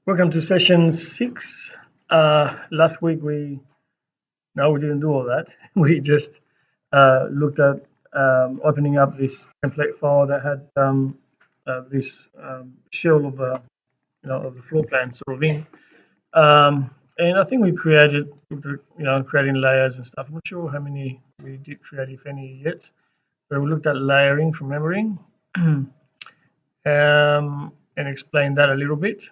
Welcome to session 6. Last week we didn't do all that. We just looked at opening up this template file that had this shell of of the floor plan sort of in. And I think we created creating layers and stuff. I'm not sure how many we did create, if any, yet. But we looked at layering from memory and explained that a little bit.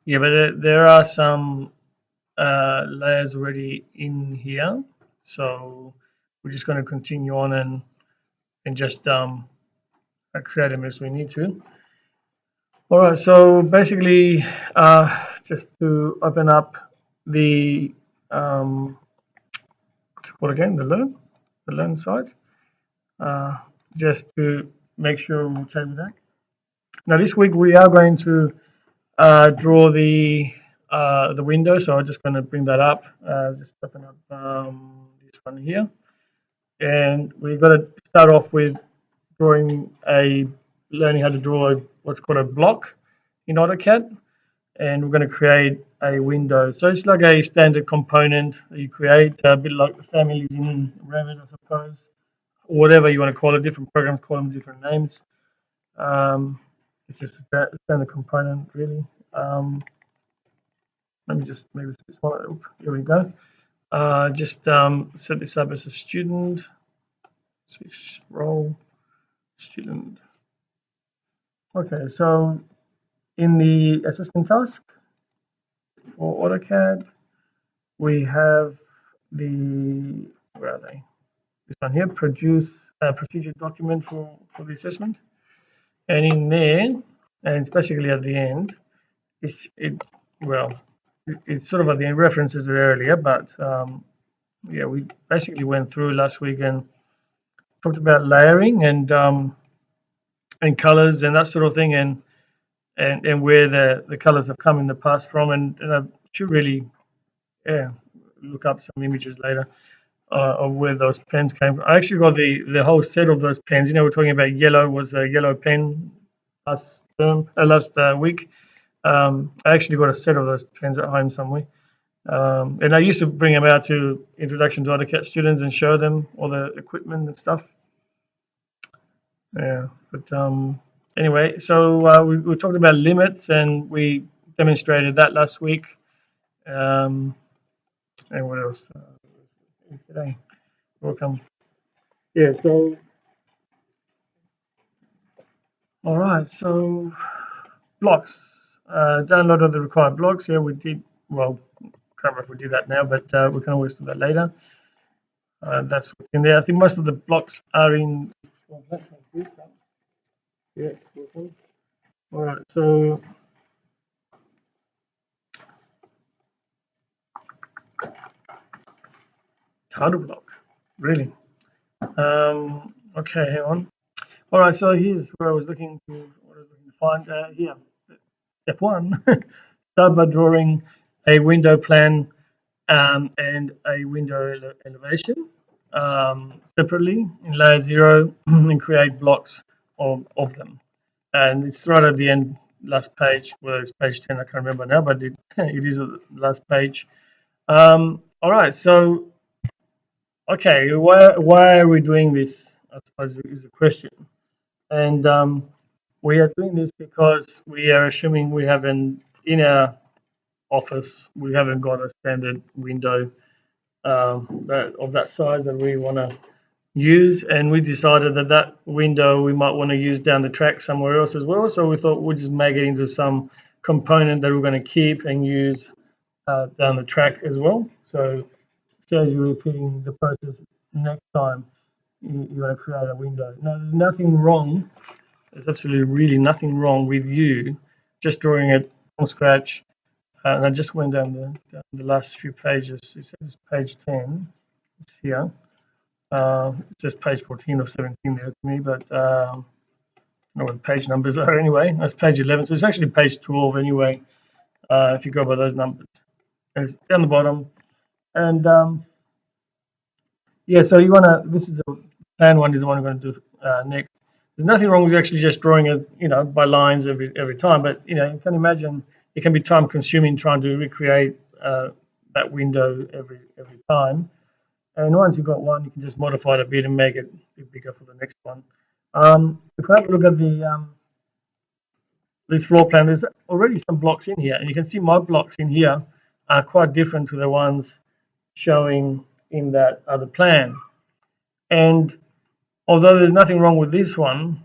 Yeah, but there are some layers already in here, so we're just going to continue on and just create them as we need to. All right, so basically, just to open up the what's it called again, the learn side, just to make sure we're okay with that. Now this week we are going to draw the window, so I'm just going to bring that up. Just open up this one here. And we've got to start off with learning how to draw what's called a block in AutoCAD, and we're going to create a window. So it's like a standard component that you create, a bit like the families in Revit, I suppose, or whatever you want to call it. Different programs call them different names. It's just a standard component, really. Let me just maybe this one. Here we go. Just set this up as a student. Switch role. Student. Okay, so in the assistant task for AutoCAD, we have where are they? This one here, produce a procedure document for the assessment. And in there, and especially at the end, it's sort of at the end, references it earlier, but yeah, we basically went through last week and talked about layering and colors and that sort of thing, and where the colors have come in the past from, and I should really look up some images later of where those pens came from. I actually got the whole set of those pens. You know, we're talking about yellow was a yellow pen last week. I actually got a set of those pens at home somewhere. And I used to bring them out to Introduction to AutoCAD students and show them all the equipment and stuff. Yeah, but anyway, so we talked about limits and we demonstrated that last week. And what else? Today, welcome. Yeah, so all right, so blocks. Download of the required blocks. Yeah, we did. Well, can't remember if we did that now, but we can always do that later. That's what's in there. I think most of the blocks are in. Yes. Welcome. All right, so title block, really. Okay, hang on. All right, so here's where I was looking to find here. Step 1, start by drawing a window plan and a window elevation separately in layer 0 and create blocks of them. And it's right at the end, last page, whether it's page 10, I can't remember now, but it is the last page. All right, so, okay, why are we doing this, I suppose is the question. And we are doing this because we are assuming we have in our office, we haven't got a standard window of that size that we want to use, and we decided that window we might want to use down the track somewhere else as well. So we thought we'd just make it into some component that we're going to keep and use down the track as well. So as you're repeating the process next time you want to create a window. Now, there's nothing wrong. There's absolutely really nothing wrong with you just drawing it from scratch. And I just went down the last few pages. It says page 10. It's here. It's just page 14 or 17 there to me, but I don't know what the page numbers are anyway. That's page 11. So it's actually page 12 anyway, if you go by those numbers. And it's down the bottom. And yeah, so you want to, this is the plan one is the one we're going to do next. there's nothing wrong with actually just drawing it, by lines every time. But you can imagine it can be time consuming trying to recreate that window every time. And once you've got one, you can just modify it a bit and make it a bit bigger for the next one. If we have a look at this floor plan, there's already some blocks in here, and you can see my blocks in here are quite different to the ones showing in that other plan. And although there's nothing wrong with this one,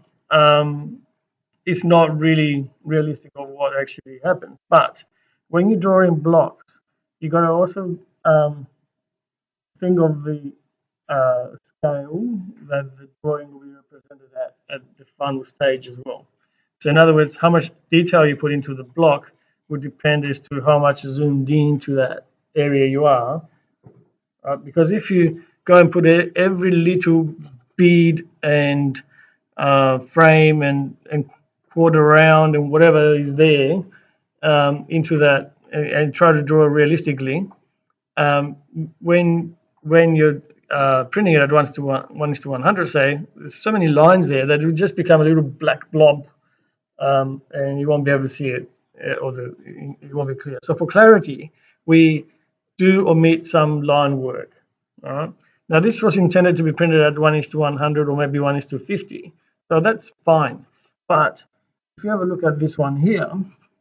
it's not really realistic of what actually happens. But when you draw in blocks, you got to also think of the scale that the drawing will be represented at the final stage as well. So in other words, how much detail you put into the block would depend as to how much zoomed into that area you are. Because if you go and put every little bead and frame and quarter round and whatever is there into that and try to draw realistically, when you're printing it at 1:100, say, there's so many lines there that it would just become a little black blob, and you won't be able to see it, or it won't be clear. So for clarity, we do omit some line work. All right. Now this was intended to be printed at 1:100 or maybe 1:50, so that's fine. But if you have a look at this one here,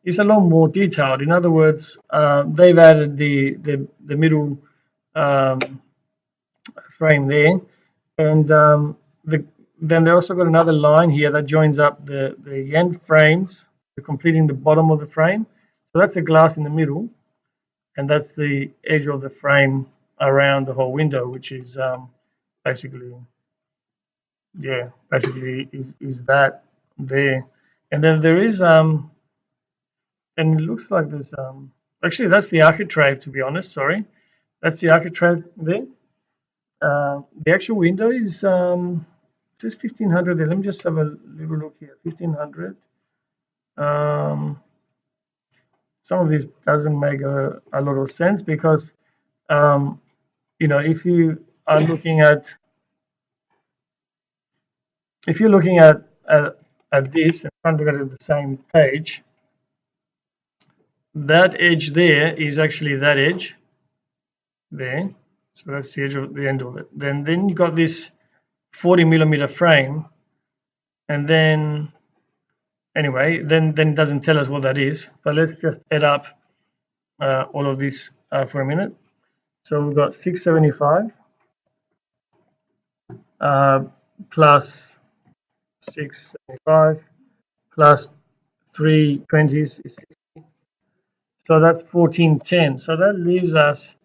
it's a lot more detailed. In other words, they've added the middle frame there, and then they also got another line here that joins up the end frames, completing the bottom of the frame. So that's the glass in the middle, and that's the edge of the frame around the whole window, which is basically, yeah, basically is that there. And then there is and it looks like there's actually that's the architrave, to be honest. Sorry, that's the architrave there. The actual window is it says 1500 there. Let me just have a little look here. 1500. Some of this doesn't make a lot of sense because if you are looking at if you're looking at this and trying to get at the same page, that edge there is actually that edge there. So that's the edge of the end of it. Then you got this 40mm frame, and then anyway, then it doesn't tell us what that is. But let's just add up all of this for a minute. So we've got 675 plus 675 plus 320s is 60. So that's 1410. So that leaves us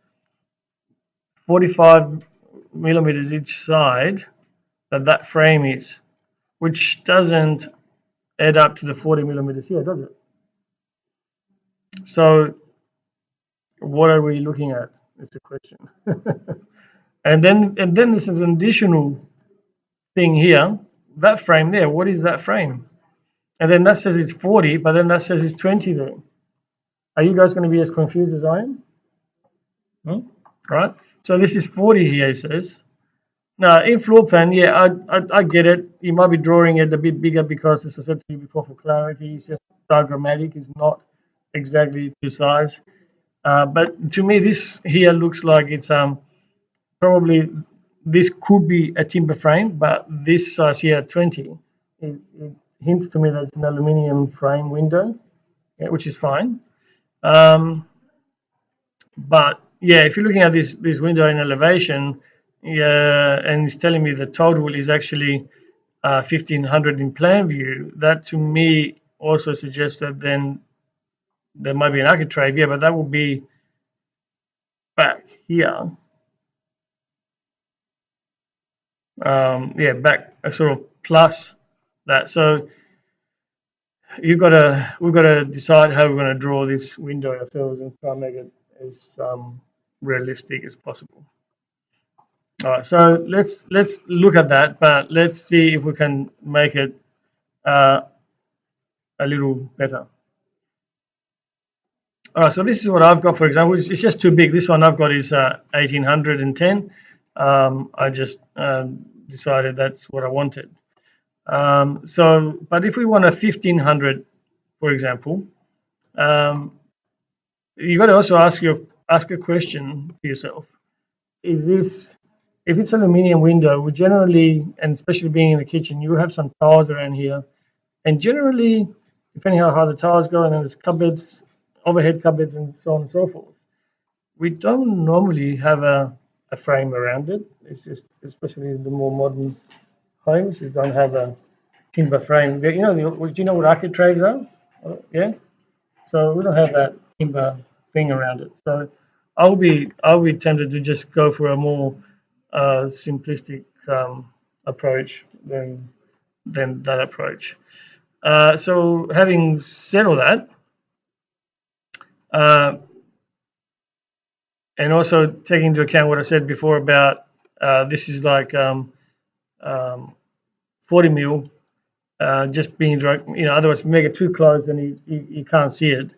45mm each side that frame is, which doesn't add up to the 40mm here, does it? So what are we looking at? It's a question. and then this is an additional thing here. That frame there, what is that frame? And then that says it's 40, but then that says it's 20 there. Are you guys going to be as confused as I am? Right? So this is 40 here, it says. Now, in floor plan, yeah, I get it. You might be drawing it a bit bigger because, as I said to you before, for clarity, it's just diagrammatic. It's not exactly to size. But to me, this here looks like it's probably this could be a timber frame, but this size here, 20, it hints to me that it's an aluminium frame window, which is fine. But yeah, if you're looking at this window in elevation, yeah, and it's telling me the total is actually 1500 in plan view, that to me also suggests that then there might be an architrave, yeah, but that will be back here. Yeah, back sort of plus that. So we've got to decide how we're going to draw this window ourselves and try and make it as realistic as possible. All right, so let's look at that, but let's see if we can make it a little better. All right, so this is what I've got, for example. It's just too big. This one I've got is 1810. I just decided that's what I wanted. But if we want a 1500, for example, um, you got to also ask a question to yourself. Is this, if it's an aluminium window, we generally, and especially being in the kitchen, you have some tiles around here, and generally, depending how high the tiles go, and then there's cupboards, overhead cupboards, and so on and so forth. We don't normally have a frame around it. It's just, especially in the more modern homes, you don't have a timber frame. You know, do you know what architraves are? Yeah. So we don't have that timber thing around it. So I'll be tempted to just go for a more simplistic approach than that approach. So having said all that, uh, and also taking into account what I said before about this is like um, 40 mil, just being direct, otherwise make it too close and you can't see it.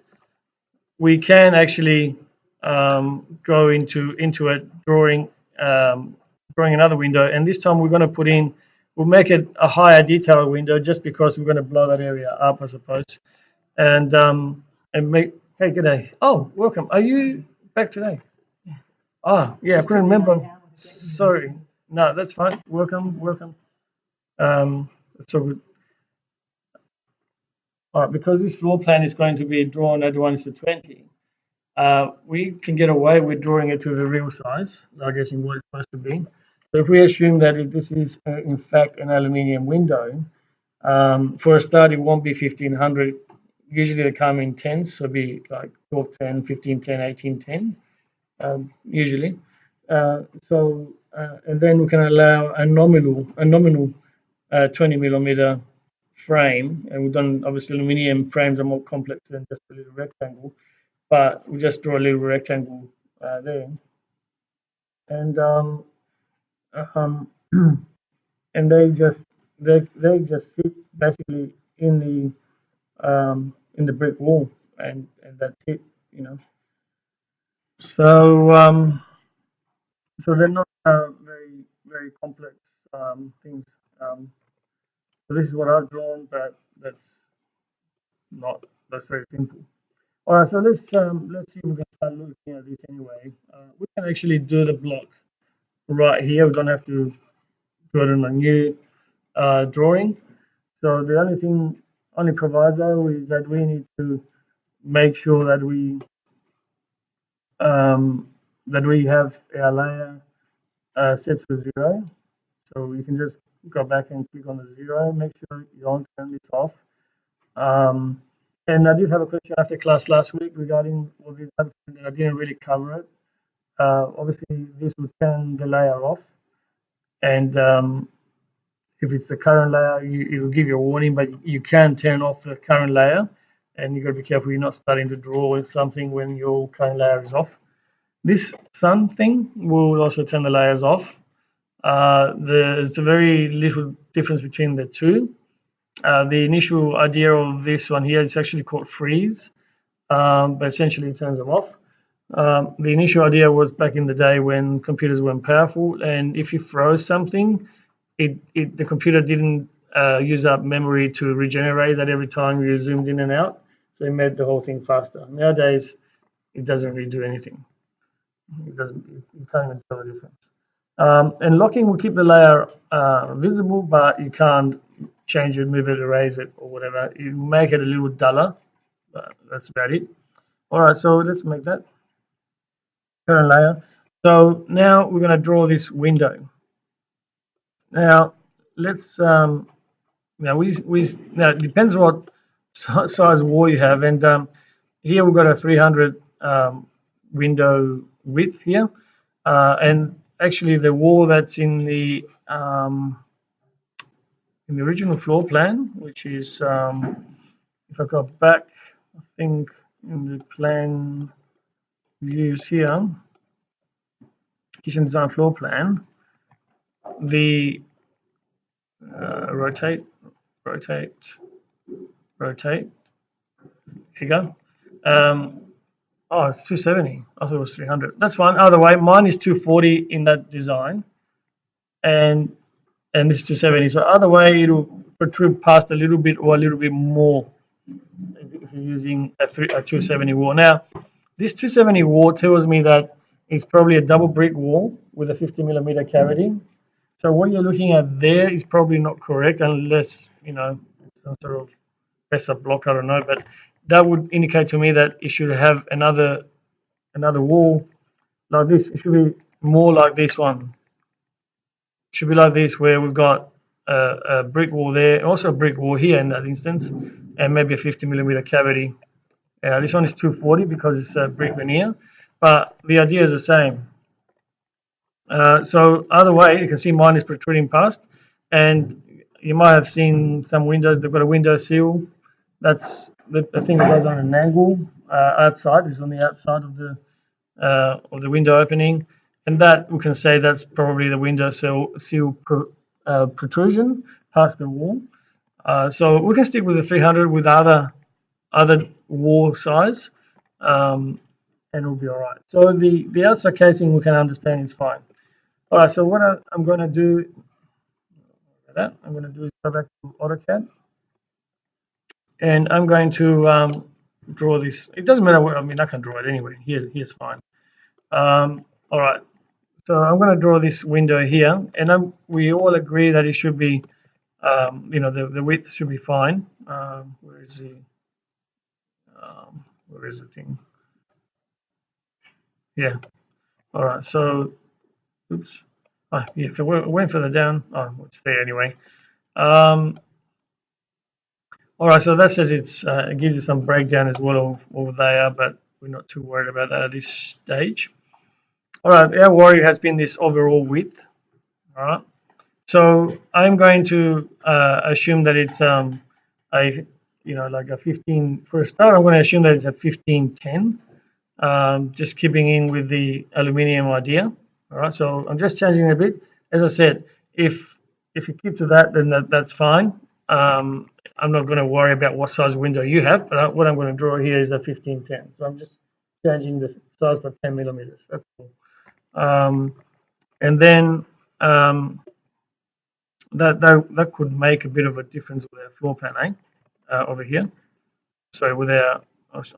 We can actually go into it, drawing another window, and this time we'll make it a higher detail window just because we're going to blow that area up, I suppose, and make. Hey, g'day. Oh, welcome. Are you back today? Oh, yeah, I couldn't remember. Sorry. No, that's fine. Welcome, welcome. That's all good. All right, because this floor plan is going to be drawn at 1:20. We can get away with drawing it to the real size, I guess, in what it's supposed to be. So if we assume that this is in fact an aluminium window, for a start, it won't be 1500. Usually they come in tens, so it'll be like 1210, 1510, 1810, usually. And then we can allow a nominal 20 millimeter frame, and we've done, obviously aluminium frames are more complex than just a little rectangle, but we just draw a little rectangle there, and um, and they just sit basically in the brick wall, and that's it, you know. So so they're not very complex things. Um, so this is what I've drawn, but not that's very simple. All right, so let's see if we can start looking at this anyway. We can actually do the block right here. We don't have to do it in a new drawing. So the only proviso is that we need to make sure um, that we have our layer set to 0. So you can just go back and click on the 0. Make sure you don't turn this off. Um, and I did have a question after class last week regarding all this, and I didn't really cover it. Obviously, this will turn the layer off, and if it's the current layer, it will give you a warning, but you can turn off the current layer, and you've got to be careful you're not starting to draw something when your current layer is off. This sun thing will also turn the layers off. There's a very little difference between the two. The initial idea of this one here is actually called freeze, but essentially it turns them off. The initial idea was back in the day when computers weren't powerful, and if you froze something, the computer didn't use up memory to regenerate that every time you zoomed in and out, so it made the whole thing faster. Nowadays, it doesn't really do anything. It doesn't. You can't even tell the difference. And locking will keep the layer visible, but you can't change it, move it, erase it, or whatever. You make it a little duller, but that's about it. All right, so let's make that current layer. So now we're going to draw this window. Now let's now now it depends what size wall you have, and here we've got a 300 window width here, and actually the wall that's in the original floor plan, which is if I go back, I think in the plan views here, kitchen design floor plan, the rotate, rotate, rotate. Here you go. Oh, it's 270. I thought it was 300. That's fine. Either way, mine is 240 in that design, and this is 270. So either way, it'll protrude past a little bit or a little bit more if you're using a 270 wall. Now, this 270 wall tells me that it's probably a double brick wall with a 50 millimeter cavity. So what you're looking at there is probably not correct unless, some sort of pressure block, I don't know, but that would indicate to me that it should have another wall like this. It should be more like this one. It should be like this, where we've got a brick wall there, also a brick wall here in that instance, and maybe a 50 millimeter cavity. This one is 240 because it's a brick veneer, but the idea is the same. So either way, you can see mine is protruding past, and you might have seen some windows. They've got a window sill. That's the thing that goes on an angle outside. Is on the outside of the window opening, and that we can say that's probably the window sill protrusion past the wall. So we can stick with the 300 with other wall size, and it'll be all right. So the outside casing we can understand is fine. All right. So what I'm going to do is go back to AutoCAD, and I'm going to draw this. It doesn't matter what, I mean, I can draw it anyway. Here's fine. All right. So I'm going to draw this window here, and we all agree that it should be, the width should be fine. Where is the thing? Yeah. All right. So, oops. Oh, yeah. If it went further down, it's there anyway. All right. So that says it gives you some breakdown as well of they are, but we're not too worried about that at this stage. All right. Our worry has been this overall width. All right. So I'm going to assume that it's like a 15 for a start. I'm going to assume that it's a 1510. Just keeping in with the aluminium idea. All right, so I'm just changing a bit. As I said, if you keep to that, then that's fine. I'm not going to worry about what size window you have, but what I'm going to draw here is a 1510. So I'm just changing the size by 10 millimeters. That's all. And then that could make a bit of a difference with our floor plan, over here. So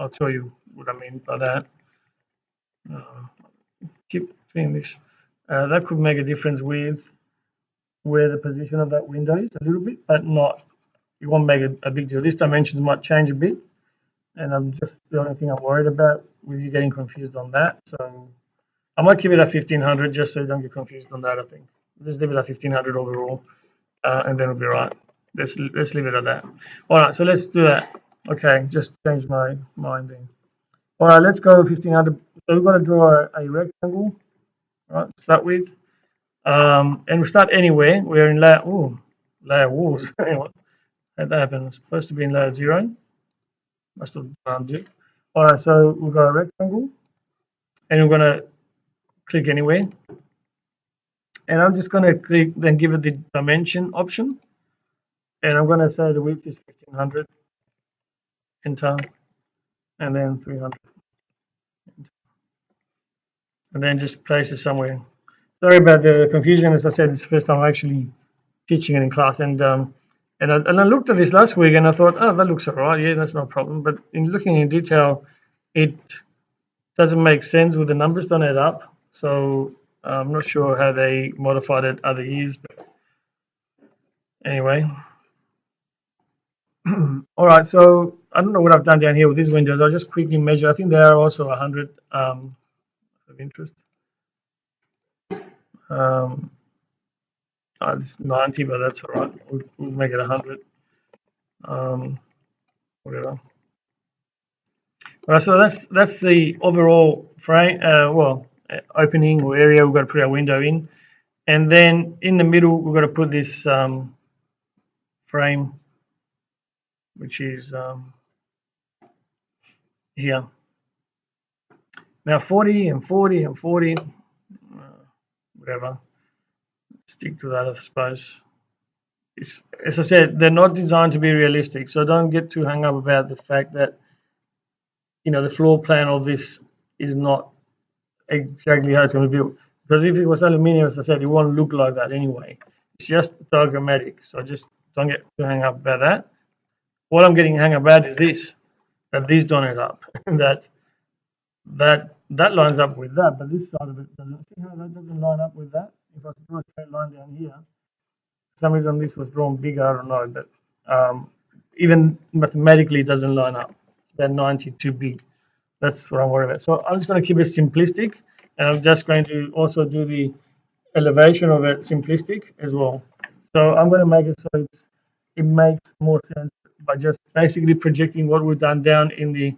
I'll tell you what I mean by that. Keep doing this. That could make a difference with where the position of that window is a little bit, but not. It won't make a big deal. These dimensions might change a bit, and I'm just the only thing I'm worried about with you getting confused on that. So I might keep it at 1500 just so you don't get confused on that. I think just leave it at 1500 overall, and then it'll be right. Let's leave it at that. All right, so let's do that. Okay, just change my mind then. All right, let's go 1500. So we've got to draw a rectangle. All right, start with. And we start anywhere. We're in layer walls. What had that happen? It's supposed to be in layer 0. Must have do. All right, so we've got a rectangle, and we're going to click anywhere. And I'm just going to click, then give it the dimension option. And I'm going to say the width is 1500. Enter. And then 300. And then just place it somewhere. Sorry about the confusion. As I said, it's the first time I'm actually teaching it in class, and I looked at this last week and I thought, oh, that looks all right. Yeah, that's no problem. But in looking in detail, it doesn't make sense with the numbers don't add up. So I'm not sure how they modified it other years. But anyway, all right. So I don't know what I've done down here with these windows. I'll just quickly measure. I think they are also 100 of interest. It's 90, but that's all right. We'll make it 100. Whatever. All right, so that's the overall frame. Opening or area we've got to put our window in, and then in the middle we've got to put this frame, which is here. Now 40 and 40 and 40, whatever. Stick to that, I suppose. As I said, they're not designed to be realistic, so don't get too hung up about the fact that the floor plan of this is not exactly how it's going to be built. Because if it was aluminium, as I said, it won't look like that anyway. It's just diagrammatic. So just Don't get too hung up about that. What I'm getting hung up about is this, that these don't add up. that that lines up with that, but this side of it doesn't. See how that doesn't line up with that? If I draw a straight line down here, for some reason this was drawn bigger, I don't know, but even mathematically it doesn't line up. It's about 90 too big. That's what I'm worried about. So I'm just going to keep it simplistic, and I'm just going to also do the elevation of it simplistic as well. So I'm going to make it so it makes more sense by just basically projecting what we've done down in the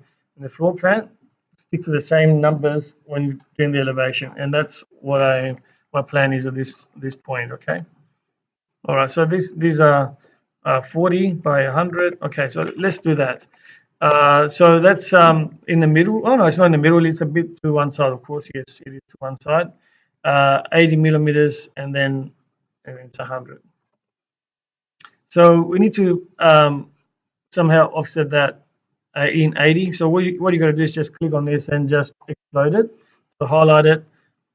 floor plan. Stick to the same numbers when doing the elevation, and that's what my plan is at this point. Okay. All right. So these are 40 by 100. Okay. So let's do that. So that's in the middle. Oh no, it's not in the middle. It's a bit to one side, of course. Yes, it is to one side. 80 millimeters, and then it's 100. So we need to somehow offset that in 80. So what you got to do is just click on this and just explode it. So highlight it.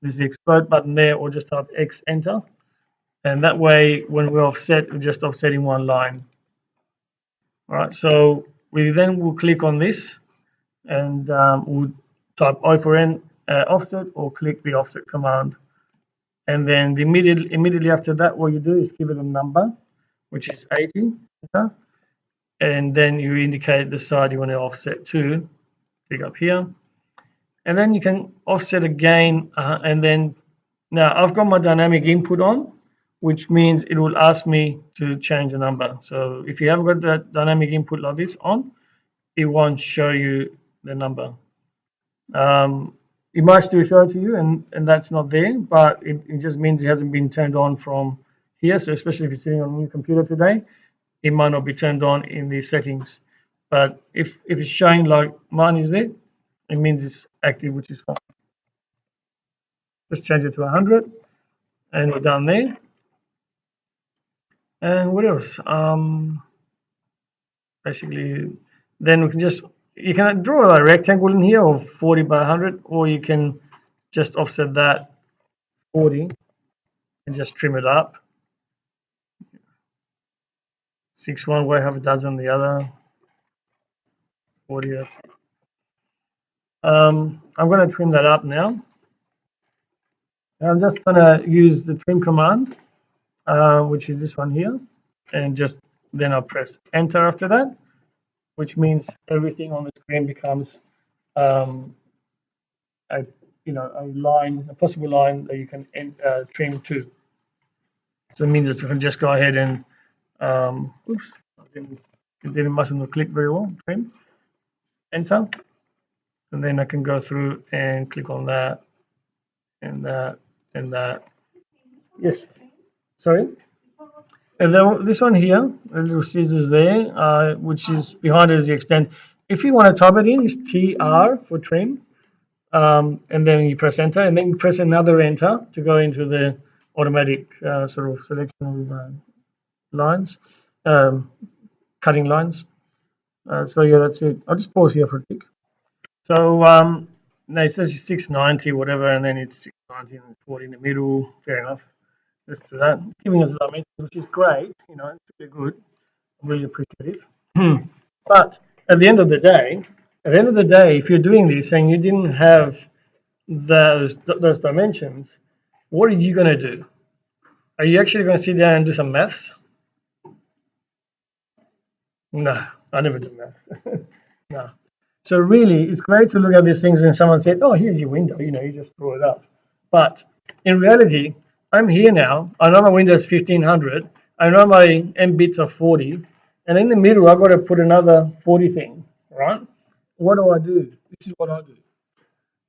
This is the explode button there, or just type X enter, and that way when we offset, we're just offsetting one line. All right. So we then will click on this and we'll type O for N offset, or click the offset command. And then immediately after that, what you do is give it a number, which is 80. Okay? And then you indicate the side you want to offset to. Click up here. And then you can offset again. And then now I've got my dynamic input on, which means it will ask me to change the number. So if you haven't got the dynamic input like this on, it won't show you the number. It might still show it to you, and that's not there, but it just means it hasn't been turned on from here. So especially if you're sitting on a new computer today, it might not be turned on in these settings. But if it's showing like mine is there, it means it's active, which is fine. Just change it to 100, and we're done there. And what else? Basically, then we can you can draw a rectangle in here of 40 by 100, or you can just offset that 40 and just trim it up. 6 one way, have a dozen the other. 40. That's it. I'm going to trim that up now. I'm just going to use the trim command, which is this one here, and just then I'll press enter after that, which means everything on the screen becomes a line, a possible line that you can trim to. So it means that you can just go ahead and oops, it mustn't click very well. Trim, enter, and then I can go through and click on that and that and that. Yes, sorry. And then this one here, the little scissors there, which is behind it is the extent. If you want to type it in, it's TR for trim, and then you press enter, and then you press another enter to go into the automatic sort of selection of lines, cutting lines. So yeah, that's it. I'll just pause here for a tick. So now it says 690, whatever, and then it's 690 and 40 in the middle. Fair enough. Let's do that. It's giving us dimensions, which is great. It's really good. I'm really appreciative. But at the end of the day, if you're doing this and you didn't have those dimensions, what are you going to do? Are you actually going to sit down and do some maths? No, I never do maths. No. So really, it's great to look at these things and someone said, "Oh, here's your window." You just throw it up. But in reality, I'm here now. I know my window is 1500. I know my M bits are 40, and in the middle, I've got to put another 40 thing, right? What do? This is what I do.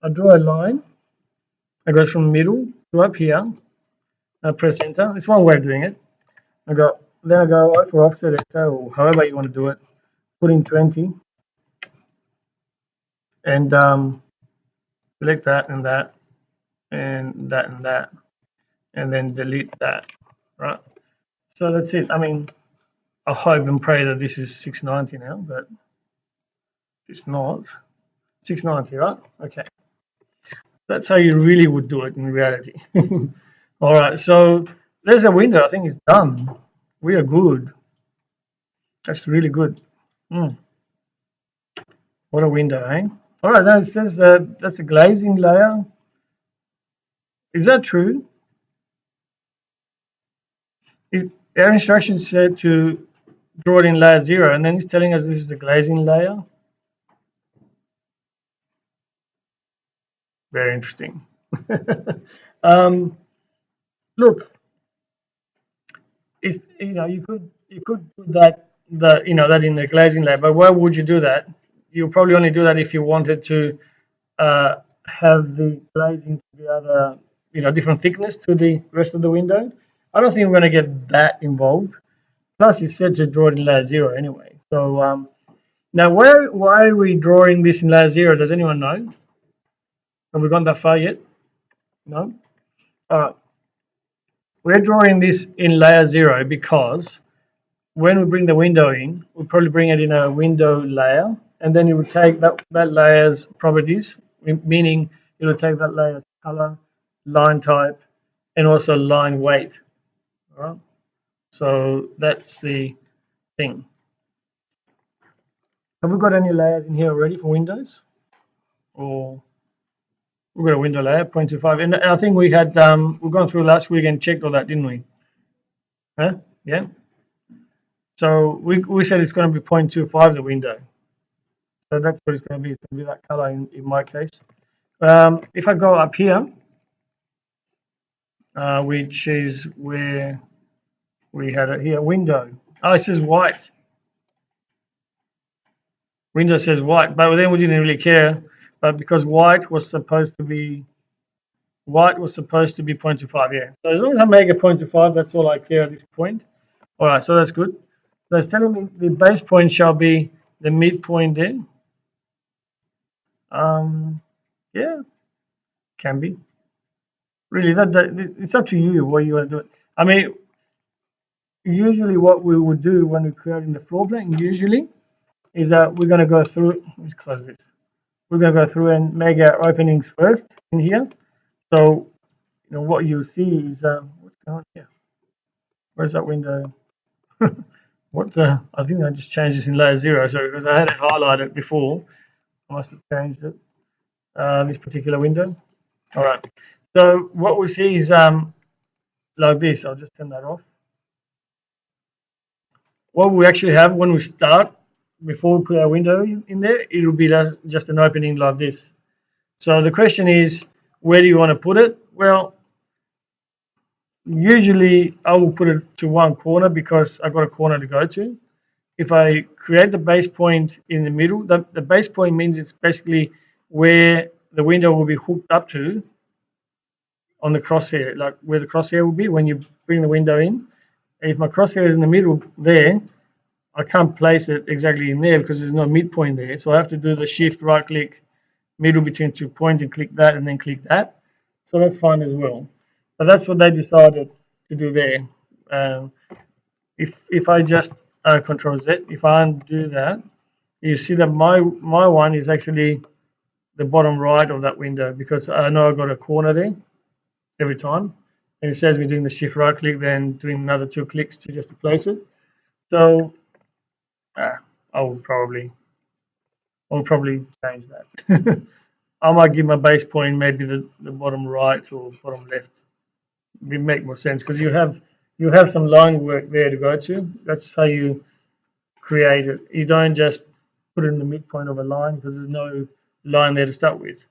I draw a line. It goes from the middle to up here. I press enter. It's one way of doing it. Then I go for offset enter, or however you want to do it. Put in 20, and select that and that and that and that, and then delete that, right? So that's it. I mean, I hope and pray that this is 690 now, but it's not. 690, right? Okay. That's how you really would do it in reality. All right, so there's a window. I think it's done. We are good. That's really good. Mm, what a window, eh? All right, then it says that's a glazing layer. Is that true? It, our instructions said to draw it in layer 0, and then it's telling us this is a glazing layer. Very interesting. um, look, it's, you could put that in the glazing layer, but why would you do that? You probably only do that if you wanted to uh, have the glazing to be other different thickness to the rest of the window. I don't think we're going to get that involved. Plus, it's said to draw it in layer 0 anyway. So now, why are we drawing this in layer 0? Does anyone know? Have we gone that far yet? No. All right. We're drawing this in layer 0 because when we bring the window in, we'll probably bring it in a window layer, and then it will take that layer's properties, meaning it will take that layer's color, line type, and also line weight. All right. So that's the thing. Have we got any layers in here already for Windows? Or we've got a window layer, 0.25. And I think we've gone through last week and checked all that, didn't we? Huh? Yeah. So we said it's going to be 0.25 the window. So that's what it's going to be. It's going to be that color in my case. If I go up here, which is where we had it here, window. Oh, it says white. Windows says white, but then we didn't really care. But because white was supposed to be 0.25, yeah. So as long as I make it 0.25, that's all I care at this point. All right, so that's good. So it's telling me the base point shall be the midpoint there. Yeah, can be. Really, that it's up to you what you want to do. I mean, usually what we would do when we're creating the floor plan, usually, is that we're going to go through. Let's close this. We're going to go through and make our openings first in here. So, what you see is what's going on here? Where's that window? What the? I think I just changed this in layer 0. Sorry, because I had it highlighted before. I must have changed it. This particular window. All right. So what we see is like this. I'll just turn that off. What we actually have when we start, before we put our window in there, it'll be just an opening like this. So the question is, where do you want to put it? Well, usually I will put it to one corner because I've got a corner to go to. If I create the base point in the middle, the base point means it's basically where the window will be hooked up to on the crosshair, like where the crosshair will be when you bring the window in. And if my crosshair is in the middle there, I can't place it exactly in there because there's no midpoint there. So I have to do the shift right click middle between 2 points and click that and then click that. So that's fine as well. But that's what they decided to do there. Um, if I just Control Z, if I undo that, you see that my one is actually the bottom right of that window because I know I've got a corner there every time. And it says me doing the shift right click, then doing another 2 clicks to just to place it. So uh, I will probably change that. I might give my base point maybe the bottom right or bottom left. It make more sense because you have some line work there to go to. That's how you create it. You don't just put it in the midpoint of a line because there's no line there to start with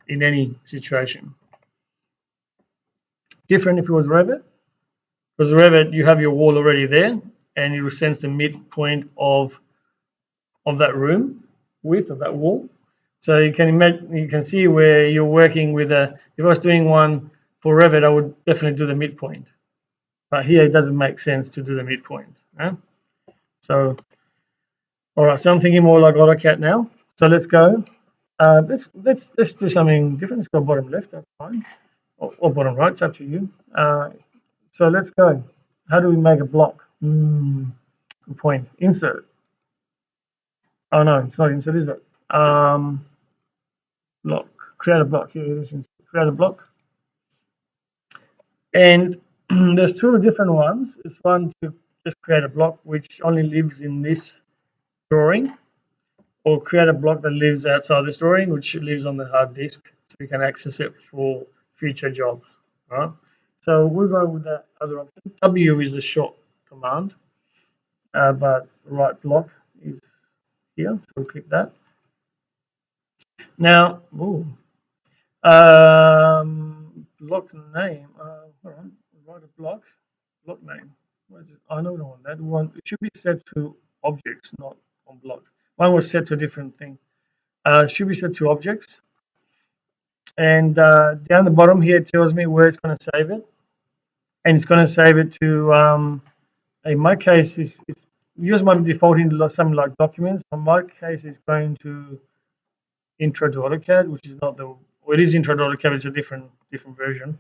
in any situation. Different if it was Revit, because Revit you have your wall already there and it will sense the midpoint of that room width of that wall. So you can imagine, you can see where you're working with a. If I was doing one for Revit, I would definitely do the midpoint. But here it doesn't make sense to do the midpoint. So, all right. So I'm thinking more like AutoCAD now. So let's go. Let's do something different. Let's go bottom left. That's fine. Or bottom right. It's up to you. So let's go. How do we make a block? Good point. Insert. Oh no, it's not insert, is it? Block. Create a block. Here it is. Create a block. And there's two different ones. It's one to just create a block which only lives in this drawing, or create a block that lives outside this drawing, which lives on the hard disk, so you can access it for future jobs. All right. So we'll go with that other option. W is a short command, but write block is here, so we'll click that. Now, block name. Hold on, write a block name. What is it? I know we don't want that. It should be set to objects, not on block. One was set to a different thing. It should be set to objects. And down the bottom here, it tells me where it's going to save it. And it's going to save it to, in my case, yours might be defaulting to something like documents. In my case, it's going to Intro to AutoCAD, which is not the, well, it is Intro to AutoCAD, it's a different version.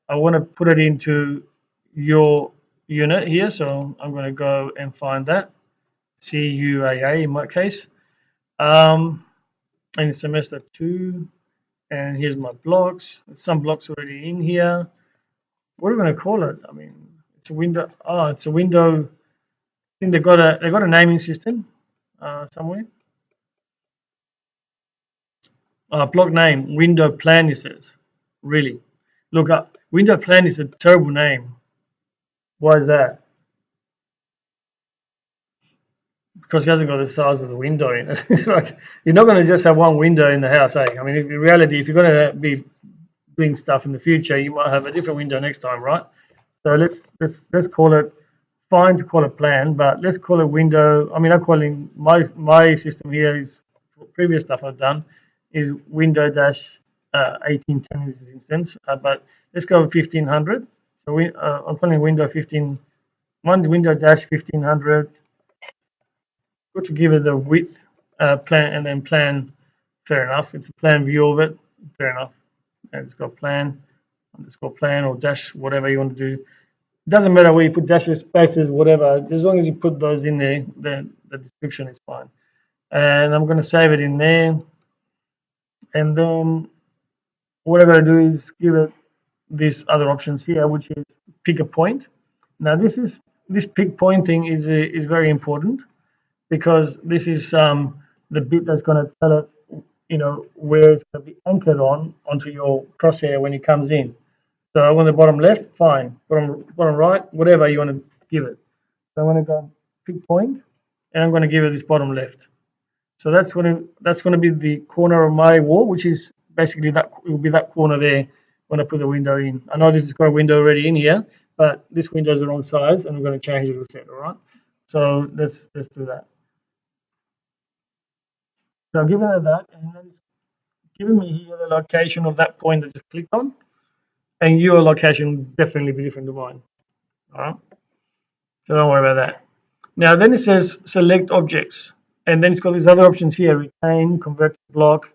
I want to put it into your unit here, so I'm going to go and find that, CUAA in my case. And it's semester 2, and here's my blocks. Some blocks already in here. What are we going to call it? I mean, it's a window. Oh, it's a window. I think they've got a naming system somewhere. Block name, window plan, it says. Really? Look up. Window plan is a terrible name. Why is that? Because it hasn't got the size of the window in it. Like, you're not going to just have one window in the house, eh? I mean, in reality, if you're going to be doing stuff in the future, you might have a different window next time, right? So let's call it, fine to call it plan, but let's call it window. I mean, I'm calling my system here is previous stuff I've done is window dash 1810 in this instance, but let's go with 1500. So I'm calling window 15. One's window dash 1500. Good to give it the width plan and then plan. Fair enough. It's a plan view of it. Fair enough. And it's got plan underscore plan or dash whatever you want to do. It doesn't matter where you put dashes, spaces, whatever. As long as you put those in there, then the description is fine. And I'm going to save it in there. And then what I'm going to do is give it these other options here, which is pick a point. Now this pick point thing is very important, because this is the bit that's going to tell it, where it's going to be anchored onto your crosshair when it comes in. So I want the bottom left, fine. Bottom right, whatever you want to give it. So I'm going to go pick point, and I'm going to give it this bottom left. So that's going to be the corner of my wall, which is basically that. It will be that corner there when I put the window in. I know this has got a window already in here, but this window is the wrong size, and I'm going to change it to set. All right. So let's do that. So I'm giving it that, and then it's giving me here the location of that point that I just clicked on, and your location will definitely be different to mine. All right. So don't worry about that. Now then it says select objects, and then it's got these other options here: retain, convert to block,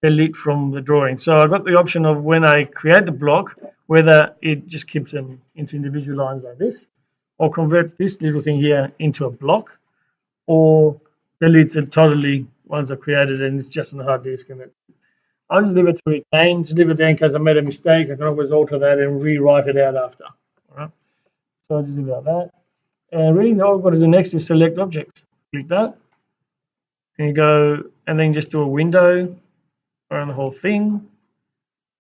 delete from the drawing. So I got the option of when I create the block, whether it just keeps them into individual lines like this, or converts this little thing here into a block, or deletes it totally once I created it and it's just on the hard disk. And I'll just leave it to retain, just leave it there in case I made a mistake. I can always alter that and rewrite it out after. All right. So I'll just leave it like that. And really all I've got to do next is select objects. Click that. And you go, and then just do a window around the whole thing.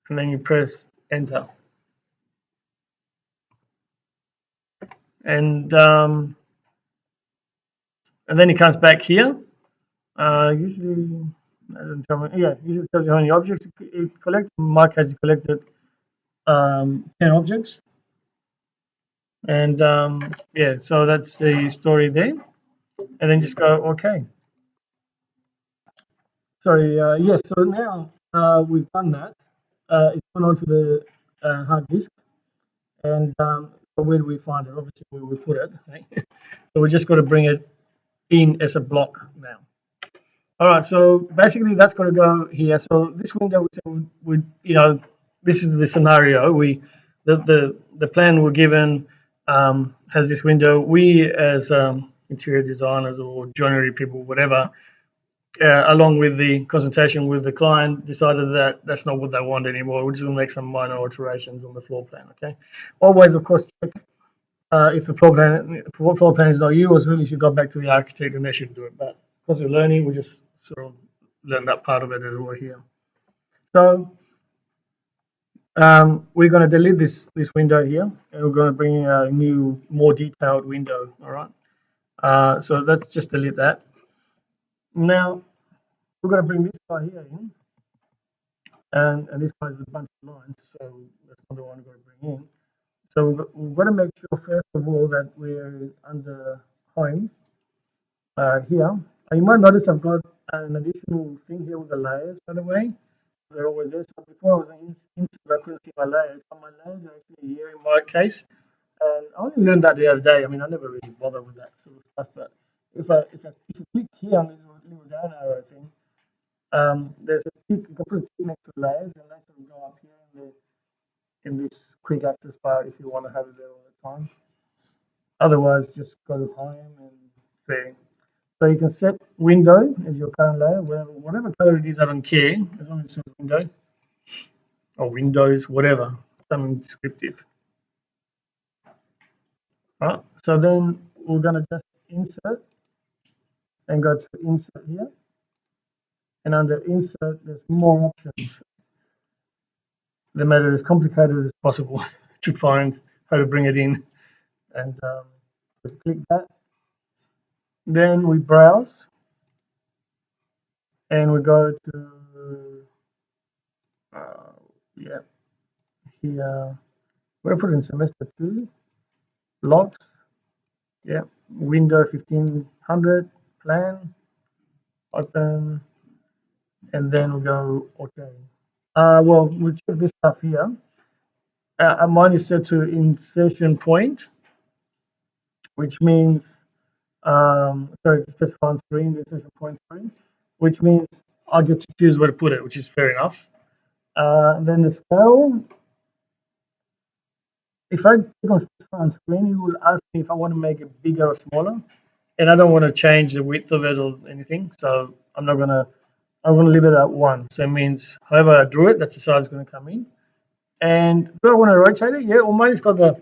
And then you press enter. And then it comes back here. Usually, doesn't tell me, usually tells you how many objects it collects. In my case, it collected 10 objects. And so that's the story there. And then just go OK. Sorry, yes, so now we've done that. It's gone onto the hard disk. And where do we find it? Obviously, where we put it. Right? So we just got to bring it in as a block now. All right, so basically that's going to go here. So this window, this is the scenario. The plan we're given has this window. We as interior designers or joinery people, whatever, along with the consultation with the client, decided that that's not what they want anymore. We're just going to make some minor alterations on the floor plan. Okay. Always, of course, check if the floor plan is not yours, really should go back to the architect and they should do it. But because we're learning, we just sort of learn that part of it as well here. So we're going to delete this window here, and we're going to bring in a new, more detailed window. All right. So let's just delete that. Now we're going to bring this guy here in, and this guy's a bunch of lines, so that's not the one we're going to bring in. So we've got to make sure first of all that we're under home here. And you might notice I've got an additional thing here with the layers, by the way. They're always there. So before I was I couldn't see my layers, but my layers are actually here in my case. And I only learned that the other day. I mean, I never really bother with that sort of stuff. But if you click here on this little down arrow thing, there's a tick. You can put a tick next to layers, and that will go up here in this quick access bar if you want to have it there all the time. Otherwise, just go to home and say. So you can set window as your current layer, whatever color it is, I don't care, as long as it says window or windows, whatever, something descriptive. Right. So then we're going to just insert and go to insert here. And under insert, there's more options. They made it as complicated as possible to find how to bring it in. And so click that. Then we browse and we go to, yeah, here. We're going to put in semester 2, logs, yeah, window 1500, plan, open, and then we go OK. Well, we check this stuff here. Mine is set to insertion point, which means, sorry, specify on screen, the insertion point screen, which means I get to choose where to put it, which is fair enough. Then the scale, if I click on specify on screen, it will ask me if I want to make it bigger or smaller, and I don't want to change the width of it or anything, so I'm going to leave it at 1. So it means however I drew it, that's the size it's going to come in. And do I want to rotate it? Yeah, well, mine it's got a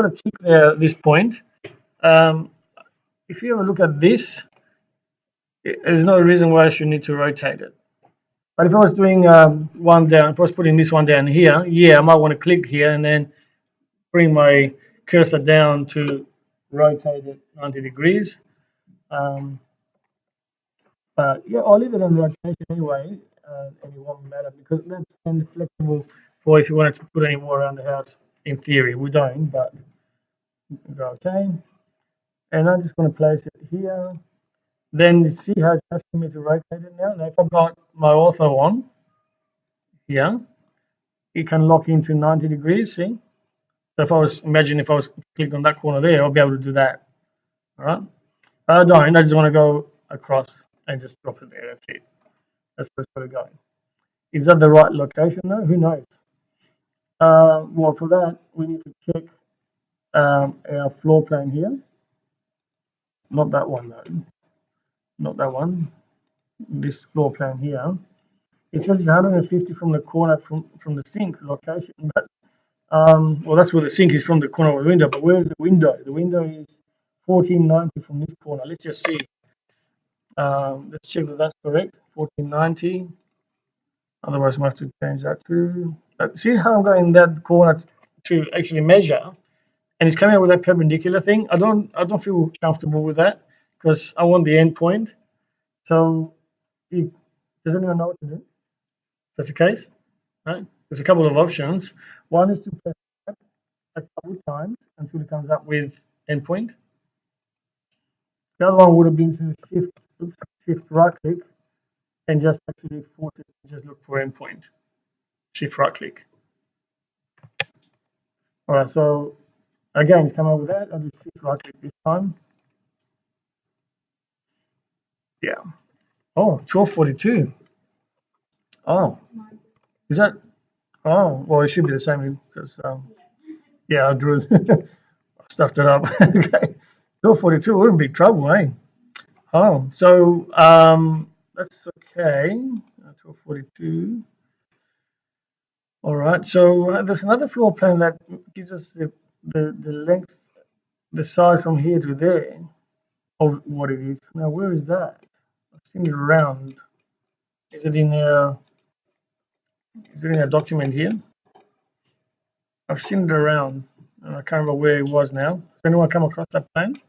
tick there at this point. If you ever look at this, there's no reason why I should need to rotate it. But if I was doing one down, if I was putting this one down here, yeah, I might want to click here and then bring my cursor down to rotate it 90 degrees. But yeah, I'll leave it on rotation anyway, and it won't matter because that's then flexible for if you wanted to put any more around the house. In theory, we don't, but go okay. And I'm just going to place it here. Then you see how it's asking me to rotate it now. Now, if I've got my ortho on here, it can lock into 90 degrees. See? So imagine if I was clicked on that corner there, I'll be able to do that. All right. I don't. I just want to go across and just drop it there. That's it. That's where it's got to go. Is that the right location though? Who knows? Well, for that, we need to check our floor plan here. Not that one though. Not that one. This floor plan here. It says 150 from the corner from the sink location, but well, that's where the sink is from the corner of the window. But where is the window? The window is 1490 from this corner. Let's just see. Let's check that that's correct. 1490. Otherwise, I have to change that to. See how I'm going that corner to actually measure, and it's coming out with that perpendicular thing. I don't feel comfortable with that because I want the end point. So, does anyone know what to do? If that's the case, right? There's a couple of options. One is to press a couple of times until it comes up with endpoint. The other one would have been to shift right click and just actually force it to just look for endpoint. Shift right click. All right, so again, to come up with that, I'll just shift right click this time. Yeah. Oh, 1242. Oh, is that? Oh, well, it should be the same because, yeah, I drew, I stuffed it up. Okay. 1242, we're in big trouble, eh? Oh, so that's okay. 1242. All right. So there's another floor plan that gives us the length the size from here to there of what it is. Now, where is that? I've seen it around. Is it in a document here? I've seen it around, and I can't remember where it was now. Has anyone come across that plan?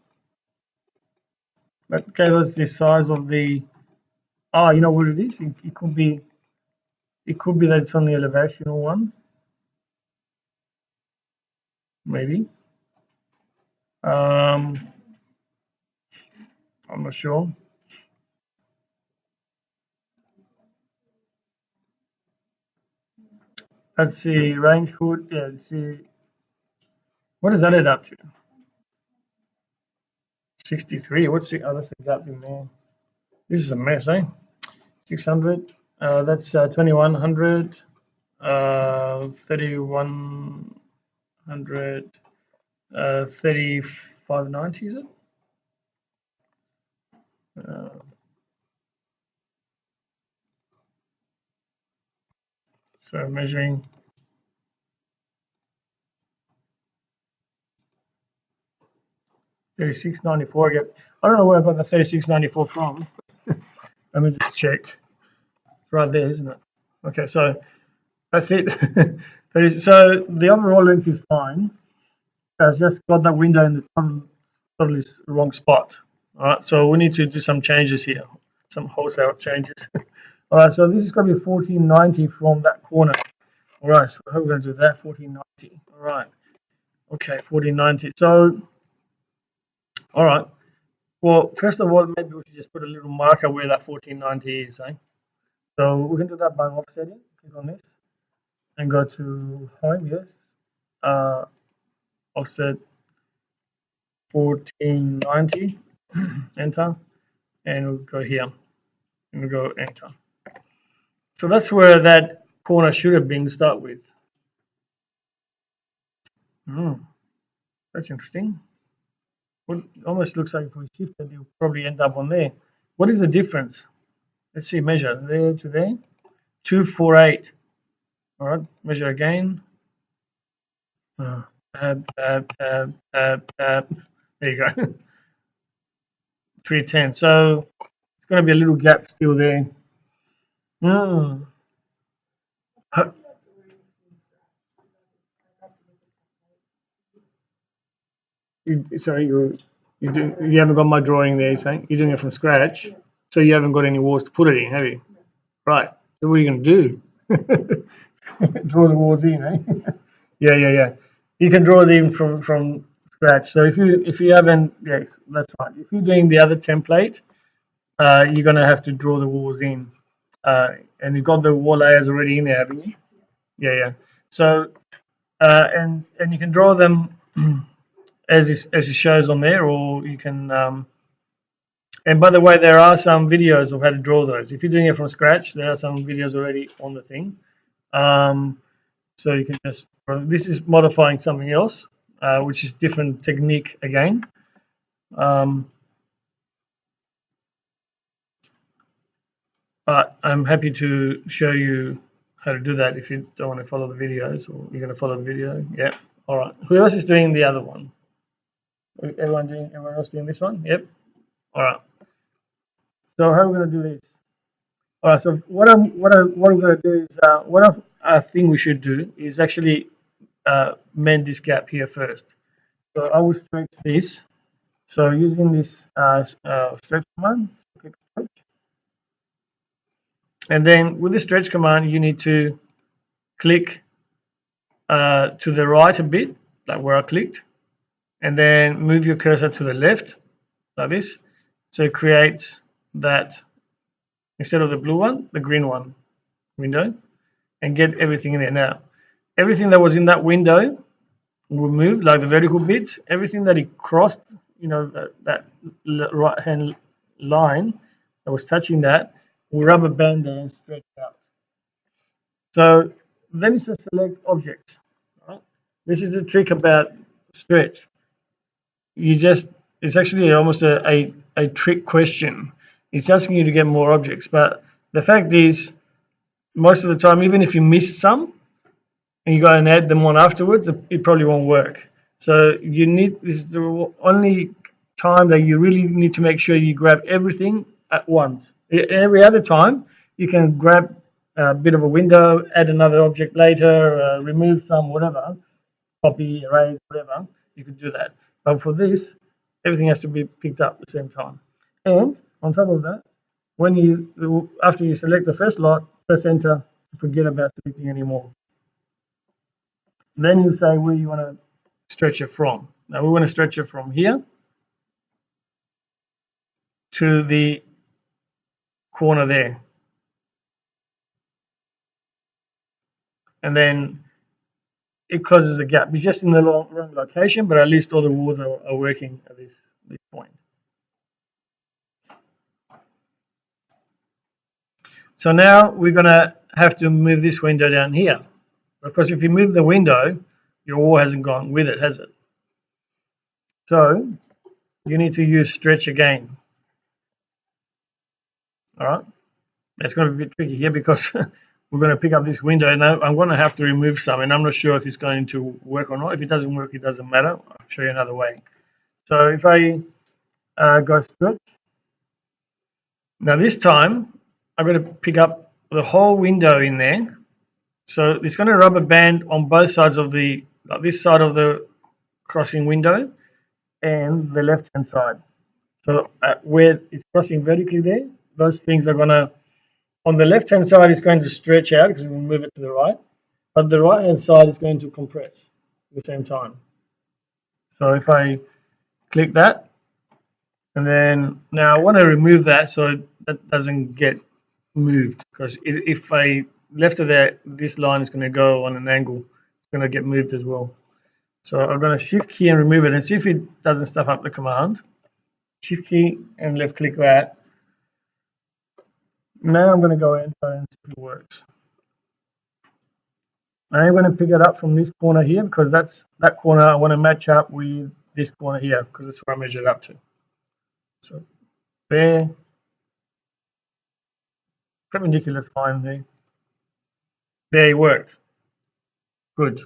That gave us the size of the. Ah, you know what it is? It could be. It could be that it's on the elevational one, maybe. Um, I'm not sure. Let's see, range hood. Yeah, let's see. What does that add up to? 63. What's the other gap in there? This is a mess, eh? 600. That's 2100. 3100. 3590, is it? Uh, so measuring 3694 again. I don't know where I got the 3694 from. Let me just check. It's right there, isn't it? Okay, so that's it. So the overall length is fine. I've just got that window in the totally wrong spot. All right, so we need to do some changes here, some wholesale changes. All right, so this is going to be 1490 from that corner. All right, so how are we going to do that? 1490. All right. Okay, 1490. So, all right. Well, first of all, maybe we should just put a little marker where that 1490 is, eh? So we can do that by offsetting. Click on this and go to home, yes. Offset 1490, enter, and we'll go here and we'll go enter. So that's where that corner should have been to start with. That's interesting. Well, it almost looks like if we shift it, you'll probably end up on there. What is the difference? Let's see, measure there to there. 248. All right, measure again. There you go. 310. So it's going to be a little gap still there. Mm. Sorry, you haven't got my drawing there, saying you're doing it from scratch, so you haven't got any walls to put it in, have you? Right. So what are you going to do? Draw the walls in, eh? Yeah. You can draw it in from scratch. So if you haven't, yeah, that's right. If you're doing the other template, you're going to have to draw the walls in, and you've got the wall layers already in there, haven't you? Yeah. So and you can draw them as it shows on there, or you can. And by the way, there are some videos of how to draw those. If you're doing it from scratch, there are some videos already on the thing. So you can just. This is modifying something else, which is different technique again. But I'm happy to show you how to do that if you don't want to follow the videos, or you're going to follow the video. Yeah. All right. Who else is doing the other one? Everyone else doing this one? Yep. All right. So how are we going to do this? All right. So what we're going to do is what I think we should do is actually mend this gap here first. So I will stretch this. So using this stretch command, click stretch, and then with the stretch command, you need to click to the right a bit, like where I clicked, and then move your cursor to the left, like this. So it creates that, instead of the blue one, the green one window, and get everything in there. Now, everything that was in that window will move, like the vertical bits, everything that it crossed, that right hand line that was touching that, will rubber band there and stretch out. So then it's a select object. Right? This is the trick about stretch. It's actually almost a trick question. It's asking you to get more objects, but the fact is, most of the time, even if you missed some and you go and add them on afterwards, it probably won't work. So this is the only time that you really need to make sure you grab everything at once. Every other time, you can grab a bit of a window, add another object later, remove some, whatever, copy, erase, whatever, you could do that. But for this, everything has to be picked up at the same time. And on top of that, after you select the first lot, press enter, forget about selecting anymore. Then you say where you want to stretch it from. Now we want to stretch it from here to the corner there. And then it closes the gap. It's just in the wrong location, but at least all the walls are working at this point. So now we're going to have to move this window down here. Of course, if you move the window, your wall hasn't gone with it, has it? So you need to use stretch again. All right. It's going to be a bit tricky here because we're going to pick up this window. Now I'm going to have to remove some, and I'm not sure if it's going to work or not. If it doesn't work, it doesn't matter. I'll show you another way. So if I go stretch, now this time I'm going to pick up the whole window in there. So it's going to rubber band on both sides of this side of the crossing window and the left hand side. So where it's crossing vertically there, those things are going to, on the left hand side, it's going to stretch out because we'll move it to the right, but the right hand side is going to compress at the same time. So if I click that, and then now I want to remove that so that doesn't get moved, because if I left it there, this line is going to go on an angle. It's going to get moved as well. So I'm going to shift key and remove it and see if it doesn't stuff up the command. Shift key and left click that. Now I'm going to go in and see if it works. I'm going to pick it up from this corner here because that corner I want to match up with this corner here because that's where I measured up to. So there, perpendicular line there. There it worked. Good.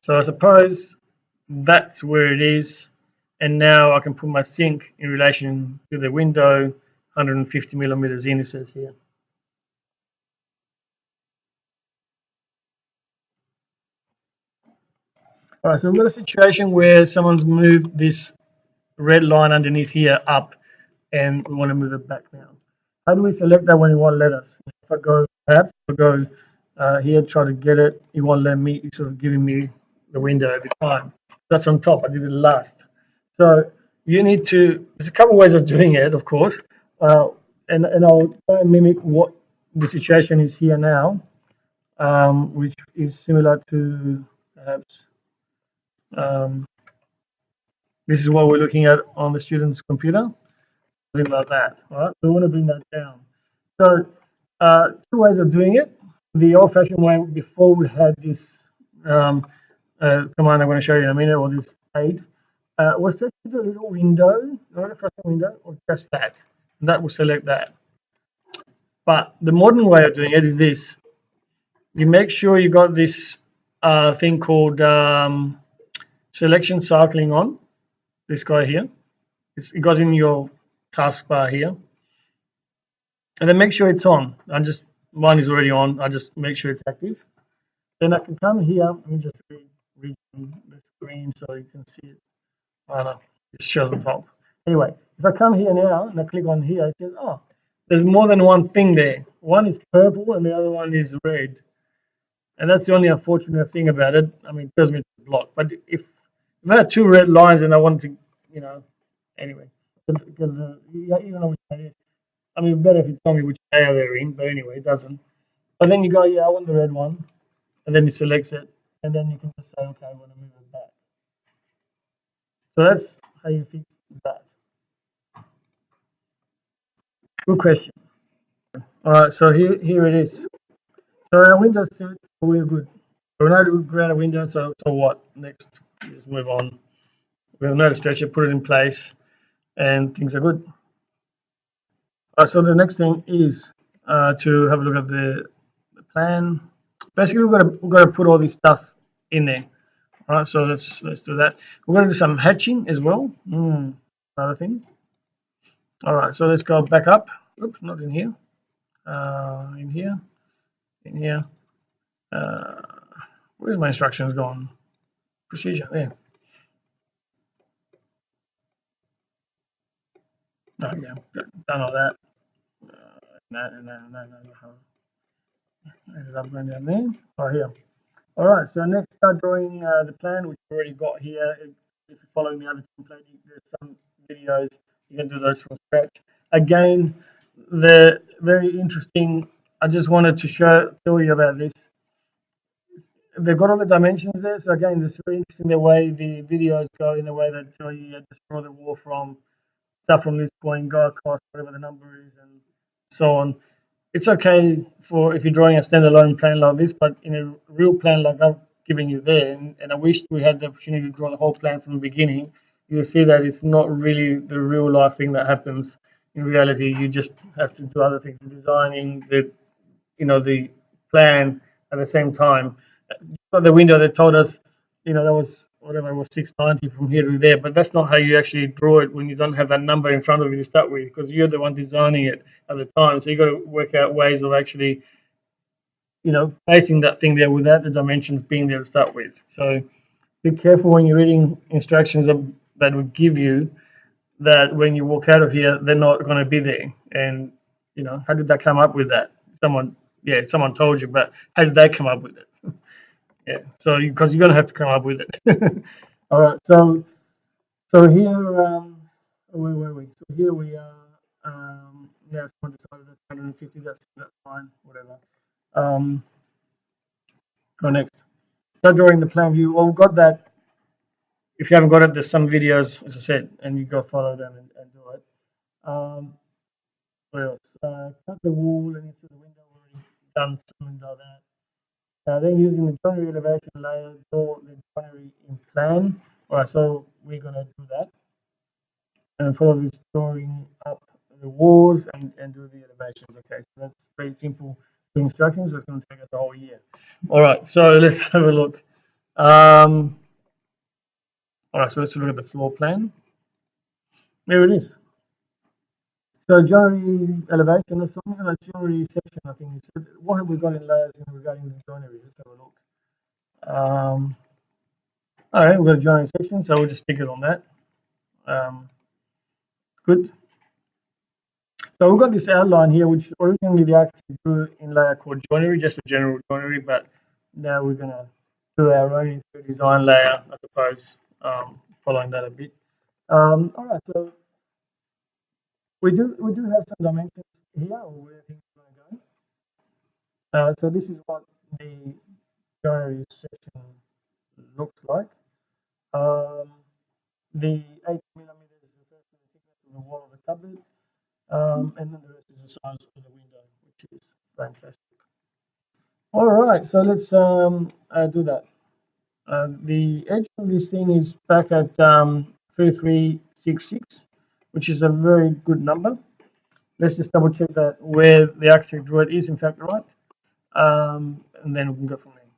So I suppose that's where it is. And now I can put my sink in relation to the window, 150 millimeters in, it says here. All right, so we've got a situation where someone's moved this red line underneath here up, and we want to move it back now. How do we select that when it won't let us? If I go, perhaps I'll go here, try to get it, it won't let me, it's sort of giving me the window every time. That's on top, I did it last. So you need to, there's a couple of ways of doing it, of course, and I'll try and mimic what the situation is here now, which is similar to perhaps this is what we're looking at on the student's computer, something like that. All right, so we want to bring that down. So two ways of doing it. The old-fashioned way before we had this command I'm going to show you in a minute, or this aid, was to do a little window, not across the window, or just that. And that will select that. But the modern way of doing it is this. You make sure you got this thing called selection cycling on, this guy here. It goes in your taskbar here. And then make sure it's on. Mine is already on. I just make sure it's active. Then I can come here. Let me just read the screen so you can see it. Oh no, it shows the top. Anyway, if I come here now and I click on here, it says, oh, there's more than one thing there. One is purple and the other one is red. And that's the only unfortunate thing about it. I mean, it tells me to block. But if I had two red lines and I wanted to, anyway, because you don't know which one it is. I mean, better if you tell me which layer they're in, but anyway, it doesn't. But then you go, yeah, I want the red one, and then it selects it, and then you can just say, okay, I want to move it back. So that's how you fix that. Good question. All right, so here it is. So our window's set, we're good. So we know to create a window, so what? Next, just move on. We know to stretch it, put it in place, and things are good. So the next thing is to have a look at the plan. Basically, we've got to put all this stuff in there. All right, so let's do that. We're going to do some hatching as well. Another thing. All right, so let's go back up. Oops, not in here. In here, in here. Uh, where's my instructions gone? Procedure there. Oh yeah, done all that. And that. Ended up going down there. Oh here. All right, so next start drawing the plan, which we've already got here. If you're following the other template, there's some videos, you can do those from scratch. Again, the very interesting, I just wanted to tell you about this. They've got all the dimensions there, so again, it's very interesting the way the videos go in the way that tell you just draw the wall from, start from this point, go across whatever the number is, and so on. It's okay for if you're drawing a standalone plan like this, but in a real plan like I've given you there, and I wish we had the opportunity to draw the whole plan from the beginning, you'll see that it's not really the real life thing that happens. In reality, you just have to do other things, designing the plan at the same time. Got the window that told us, that was whatever it was 690 from here to there, but that's not how you actually draw it when you don't have that number in front of you to start with, because you're the one designing it at the time. So you got to work out ways of actually, placing that thing there without the dimensions being there to start with. So be careful when you're reading instructions that would give you that when you walk out of here, they're not going to be there. And how did that come up with that? Someone told you, but how did they come up with it? Yeah, so because you're going to have to come up with it. All right, so here, where were we? So here we are. Yeah, someone decided that's 150. That's fine, whatever. Um, Go next. Start drawing the plan view. Well, we've got that. If you haven't got it, there's some videos, as I said, and you go follow them and do it. Um, what else? Cut the wall and into the window. Already done something like that. Then using the joinery elevation layer, draw the joinery in plan. All right, so we're gonna do that and follow this drawing up the walls and do the elevations. Okay, so that's very simple instructions. So it's going to take us a whole year. All right, so let's have a look. All right, so let's look at the floor plan. There it is. So joinery elevation or something like joinery section, I think you said. What have we got in layers regarding the joinery? Let's have a look. All right, we've got a joinery section, so we'll just stick it on that. Good. So we've got this outline here, which originally the architect drew in layer called joinery, just a general joinery, but now we're going to do our own design layer, I suppose, following that a bit. All right, so we do have some dimensions here, or where things are going to go. So this is what the joinery section looks like. The 8 millimeters is the first thickness of the wall of the cupboard. And then the rest is the size of the window, which is fantastic. All right, so let's do that. The edge of this thing is back at 3366, which is a very good number. Let's just double check that where the architect drew it is in fact right, and then we can go from there.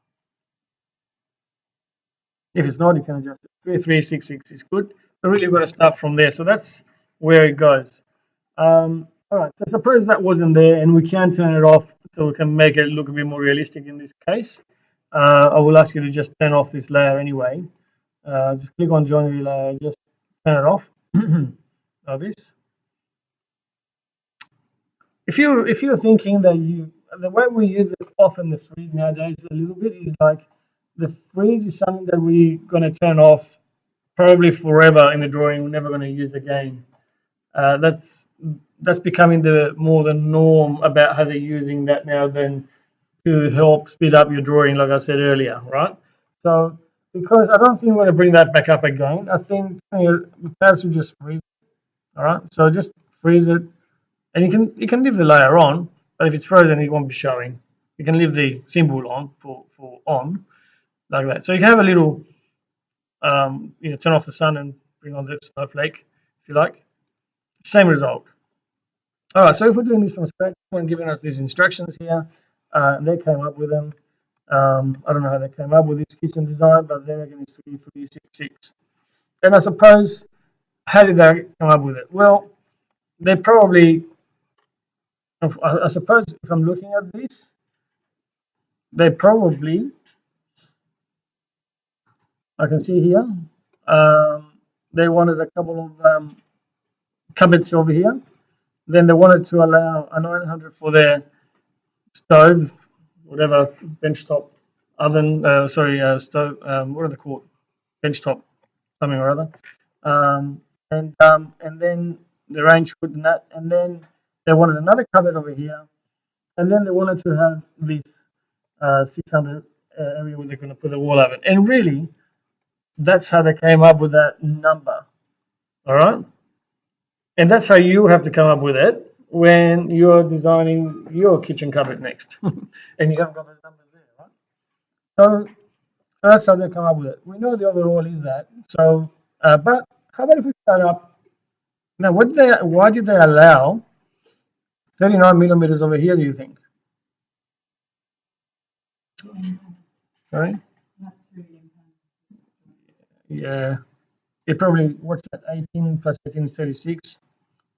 If it's not, you can adjust it. 3366 is good. But really, we've got to start from there. So that's where it goes. All right, so suppose that wasn't there and we can turn it off so we can make it look a bit more realistic in this case. I will ask you to just turn off this layer anyway. Just click on joinery layer, just turn it off. Like this. If you're thinking that the way we use it often the freeze nowadays a little bit is like the freeze is something that we're gonna turn off probably forever in the drawing. We're never gonna use again. That's becoming the norm about how they're using that now than to help speed up your drawing, like I said earlier, right? So because I don't think we're going to bring that back up again, I think perhaps we just freeze it. All right, so just freeze it, and you can leave the layer on, but if it's frozen, it won't be showing. You can leave the symbol on for on like that. So you can have a little, turn off the sun and bring on the snowflake if you like. Same result. All right, so if we're doing this from scratch, someone giving us these instructions here, they came up with them. I don't know how they came up with this kitchen design, but then again, it's 3366. And I suppose, how did they come up with it? Well, they probably, I suppose, if I'm looking at this, they probably, I can see here, um, they wanted a couple of cupboards over here. Then they wanted to allow a 900 for their stove, whatever, benchtop oven, stove, what are they called? Benchtop, something or other. And then the range hood and that. And then they wanted another cupboard over here. And then they wanted to have this 600 area where they're going to put the wall oven. And really, that's how they came up with that number. All right. And that's how you have to come up with it when you're designing your kitchen cupboard next. And you haven't got those numbers there, right? So that's how they come up with it. We know the overall is that. So, but how about if we start up now? Why did they allow 39 millimeters over here? Do you think? Sorry. Yeah. It probably what's that? 18 plus 18 is 36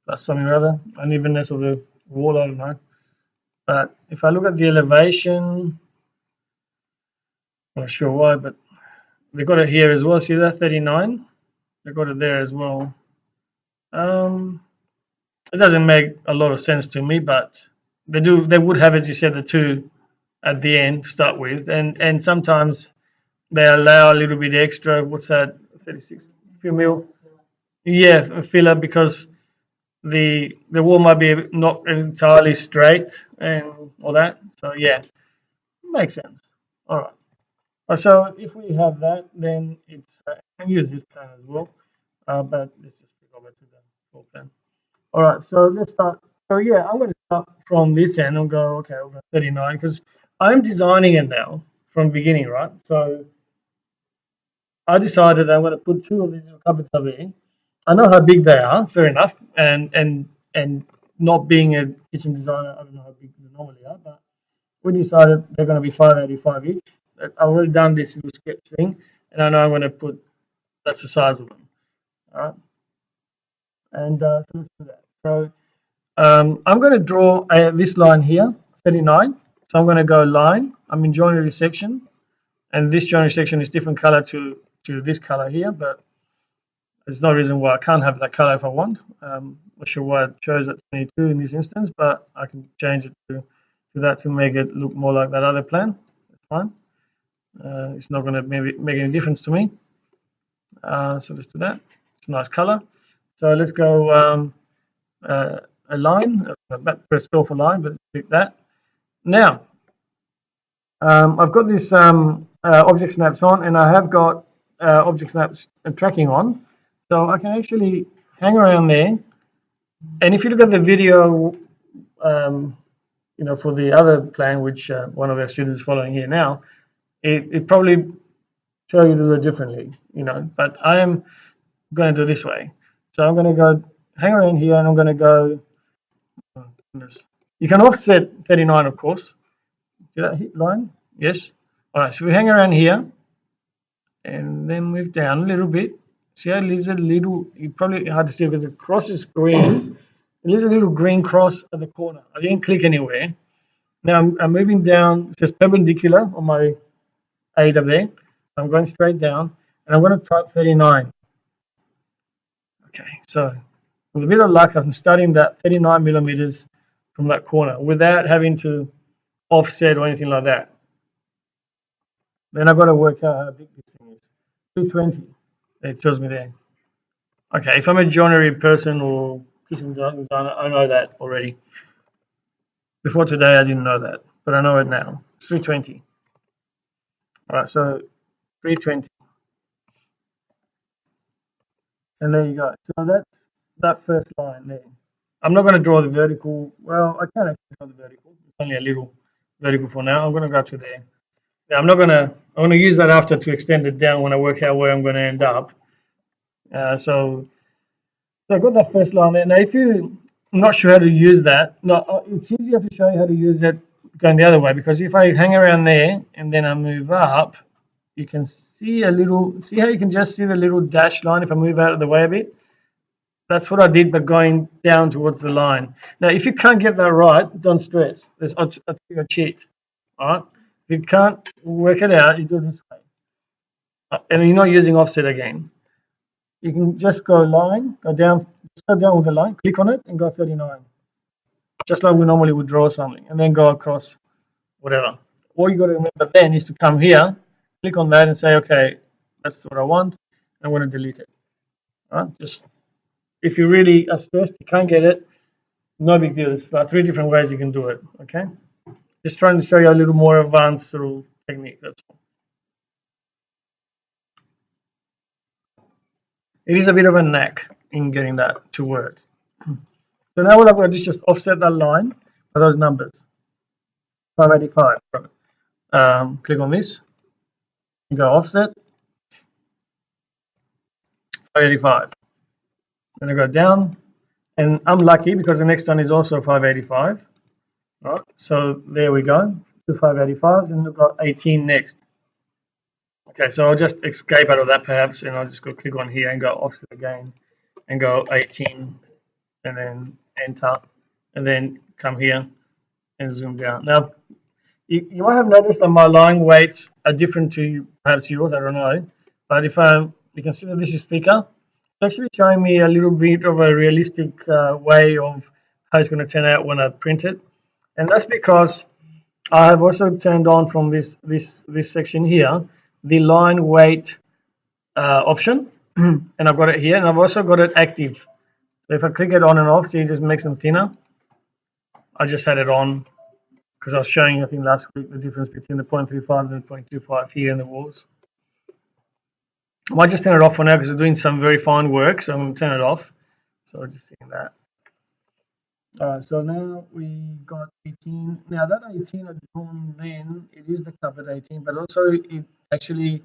plus something or other. Unevenness of the wall. I don't know. But if I look at the elevation, I'm not sure why, but they got it here as well. See that 39? They got it there as well. Um, it doesn't make a lot of sense to me, but they do. They would have, as you said, the two at the end to start with, and sometimes they allow a little bit extra. What's that? 36 few mil. Yeah, a filler because the wall might be not entirely straight and all that. So yeah, makes sense. All right. So if we have that, then it's I can use this plan as well. But let's just go back to the full plan. All right, so let's start. So yeah, I'm going to start from this end and go, okay, we've got 39 because I'm designing it now from the beginning, right? So I decided I'm going to put two of these little cupboards over here. I know how big they are, fair enough, and not being a kitchen designer, I don't know how big they normally are, but we decided they're going to be 585 each. I've already done this little sketch thing, and I know I'm going to put that's the size of them. All right, and so let's do that. So I'm going to draw this line here, 39. So I'm going to go line. I'm in joinery section, and this joinery section is different color to this color here, but there's no reason why I can't have that color if I want. Not sure why it chose at 22 in this instance, but I can change it to that to make it look more like that other plan. That's fine. It's not going to make any difference to me. So let's do that. It's a nice color. So let's go a line. Press go for line, but click that. Now, I've got this object snaps on, and I have got object snaps tracking on. So I can actually hang around there. And if you look at the video, for the other plan, which one of our students is following here now, it probably show you to do it differently, but I am going to do it this way. So I'm going to go hang around here, and I'm going to go, oh, goodness. You can offset 39, of course. Did that hit line? Yes. All right, so we hang around here and then move down a little bit. See how it leaves a little, you probably hard to see because the cross is green. It leaves a little green cross at the corner. I didn't click anywhere. Now I'm moving down, it says perpendicular on my aid up there. I'm going straight down and I'm going to type 39. Okay, so with a bit of luck, I'm starting that 39 millimeters from that corner without having to offset or anything like that. Then I've got to work out how big this thing is. 220. It tells me there. Okay, if I'm a joinery person or kitchen designer, I know that already. Before today, I didn't know that, but I know it now. It's 320. All right, so 320. And there you go. So that's that first line there. I'm not going to draw the vertical. Well, I can actually draw the vertical. It's only a little vertical for now. I'm going to go to there. Yeah, I'm going to use that after to extend it down when I work out where I'm going to end up. So I got that first line there. Now, if you're not sure how to use that, no, it's easier to show you how to use it going the other way, because if I hang around there and then I move up, you can see a little, see how you can just see the little dash line if I move out of the way a bit? That's what I did, but going down towards the line. Now, if you can't get that right, don't stress. There's a cheat, all right? If you can't work it out, you do it this way. And you're not using offset again. You can just go line, just go down with the line, click on it, and go 39. Just like we normally would draw something, and then go across whatever. All you got to remember then is to come here, click on that, and say, okay, that's what I want. I'm going to delete it. All right? Just if you really are stressed, you can't get it, no big deal. There's like 3 different ways you can do it. Okay, just trying to show you a little more advanced sort of technique. That's all. It is a bit of a knack in getting that to work. So now what I've got to do is just offset that line by those numbers. 585. Click on this. You go offset 585. Then I go down, and I'm lucky because the next one is also 585. Right. So there we go. 585s, and we've got 18 next. Okay, so I'll just escape out of that perhaps, and I'll just go click on here and go offset again, and go 18, and then enter, and then come here and zoom down. Now, you might have noticed that my line weights are different to perhaps yours, I don't know. But if you can see that this is thicker, it's actually showing me a little bit of a realistic way of how it's going to turn out when I print it. And that's because I have also turned on from this section here, the line weight option, and I've got it here, and I've also got it active. So if I click it on and off, see, it just makes them thinner. I just had it on because I was showing you, I think last week, the difference between the 0.35 and the 0.25 here in the walls. I might just turn it off for now because it's doing some very fine work, so I'm going to turn it off. So I'm just seeing that. All right, so now we got 18. Now that 18 I've drawn then, it is the covered 18, but also it actually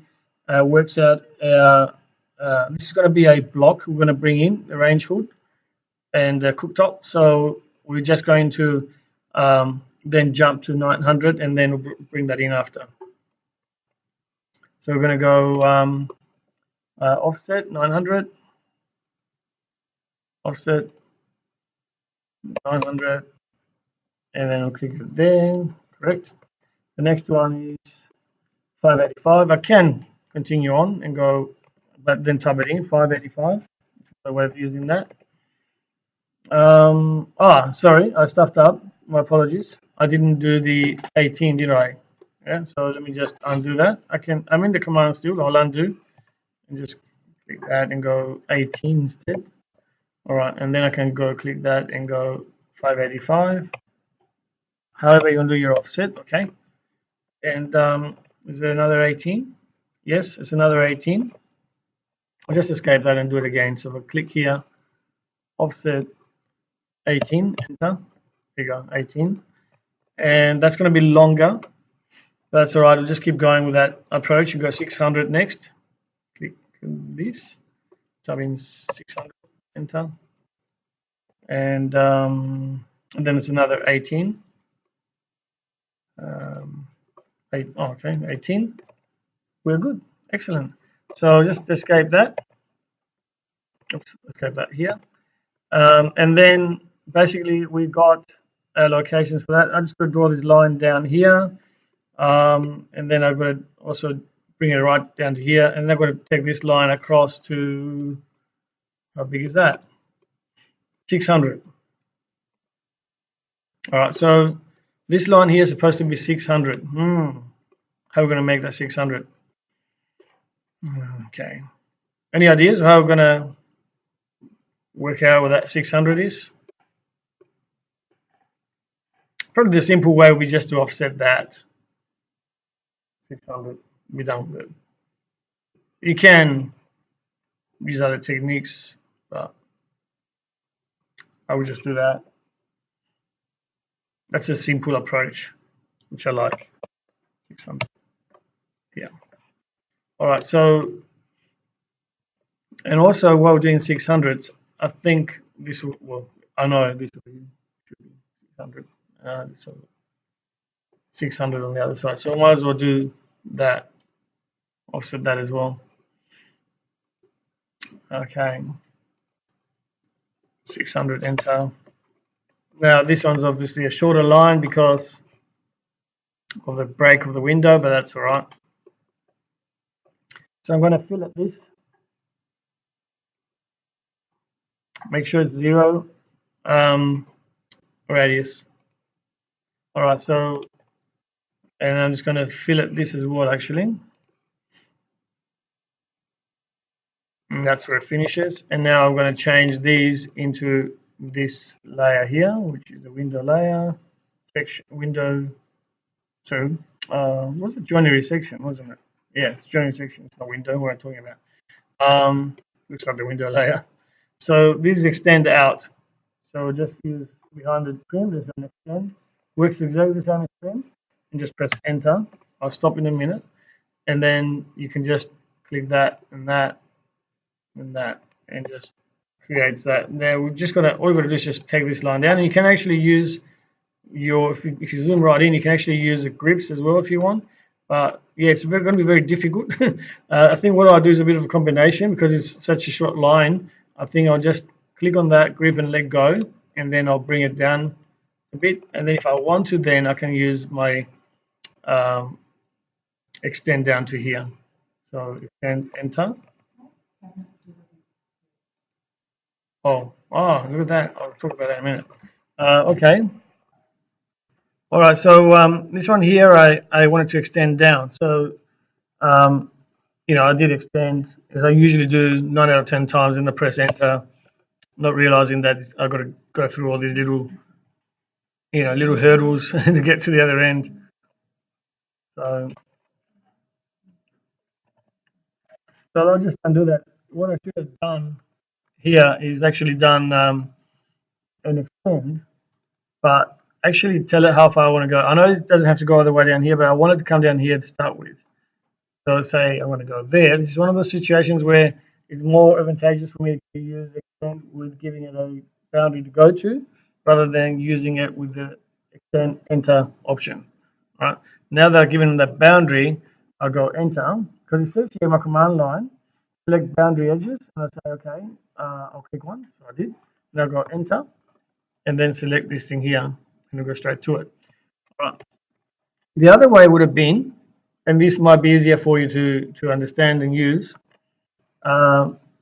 works out. This is going to be a block we're going to bring in, the range hood and the cooktop. So we're just going to then jump to 900 and then we'll bring that in after. So we're going to go offset 900, offset 900, and then we'll click it there, correct. The next one is 585. I can continue on and go, but then type it in 585. That's the way of using that. Sorry, I stuffed up. My apologies. I didn't do the 18, did I? Yeah, so let me just undo that. I'm in the command still. I'll undo and just click that and go 18 instead. All right, and then I can go click that and go 585. However you want to do your offset, okay. And is there another 18? Yes, it's another 18. I'll just escape that and do it again. So if I click here, offset 18, enter. There you go, 18. And that's going to be longer. That's all right. I'll just keep going with that approach. You go 600 next. Click this. Type in 600, enter. And then it's another 18. Okay, 18. We're good. Excellent. So just escape that. Oops, escape that here. And then basically we got locations for that. I'm just going to draw this line down here. And then I've got to also bring it right down to here. And then I've got to take this line across to, how big is that? 600. All right, so this line here is supposed to be 600. How are we going to make that 600? Okay. Any ideas of how we're going to work out what that 600 is? Probably the simple way would be just to offset that 600. Be done with it. You can use other techniques, but I would just do that. That's a simple approach, which I like. 600. Yeah. All right. So, and also while we're doing 600s, I think this will, well, I know this will be 600. So 600 on the other side. So I might as well do that, offset that as well. Okay, 600, enter. Now this one's obviously a shorter line because of the break of the window, but that's all right. So I'm going to fillet this. Make sure it's 0 radius. All right, so, and I'm just going to fillet this as well, actually. And that's where it finishes. And now I'm going to change these into this layer here, which is the window layer, section, window 2. Was it joinery section, wasn't it? Yeah, it's joinery section, it's not window, what I'm talking about. Looks like the window layer. So these extend out. So we'll just use behind the trim, there's an extend. Works exactly the same as trim. And just press enter. I'll stop in a minute. And then you can just click that and that and that and just creates that. Now we've just got to, all you've got to do is just take this line down, and you can actually use your, if you zoom right in, you can actually use the grips as well if you want. But yeah, it's going to be very difficult. I think what I'll do is a bit of a combination because it's such a short line. I think I'll just click on that grip and let go, and then I'll bring it down a bit. And then if I want to, then I can use my extend down to here. So extend, enter. Oh, look at that. I'll talk about that in a minute. Okay. All right. So this one here, I wanted to extend down. So, I did extend as I usually do 9 out of 10 times, and I press enter, not realizing that I've got to go through all these little, little hurdles to get to the other end. So I'll just undo that. What I should have done here is actually done an extend, but actually tell it how far I want to go. I know it doesn't have to go all the way down here, but I wanted to come down here to start with. So say I want to go there. This is one of those situations where it's more advantageous for me to use extend with giving it a boundary to go to, rather than using it with the extend enter option. Right. Now that I've given that boundary, I'll go enter, because it says here in my command line, select boundary edges, and I say okay, I'll click one. So I did. Now go enter, and then select this thing here, and I'll go straight to it. Right. The other way would have been, and this might be easier for you to understand and use,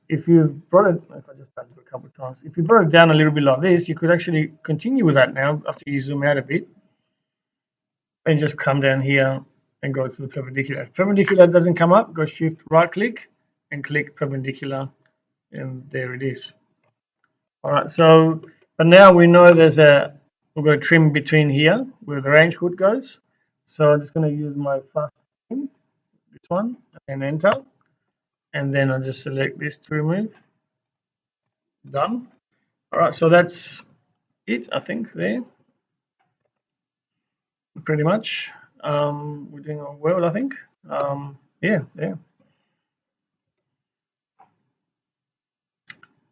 if you've brought it, if I just done it a couple of times, if you brought it down a little bit like this, you could actually continue with that now after you zoom out a bit, and just come down here and go to the perpendicular. If perpendicular doesn't come up, go shift right click and click perpendicular, and there it is. All right, so, but now we know we've got a trim between here where the range hood goes. So I'm just going to use my fast trim, this one, and enter. And then I'll just select this to remove. Done. All right, so that's it, I think, there. Pretty much. We're doing well, I think. Yeah.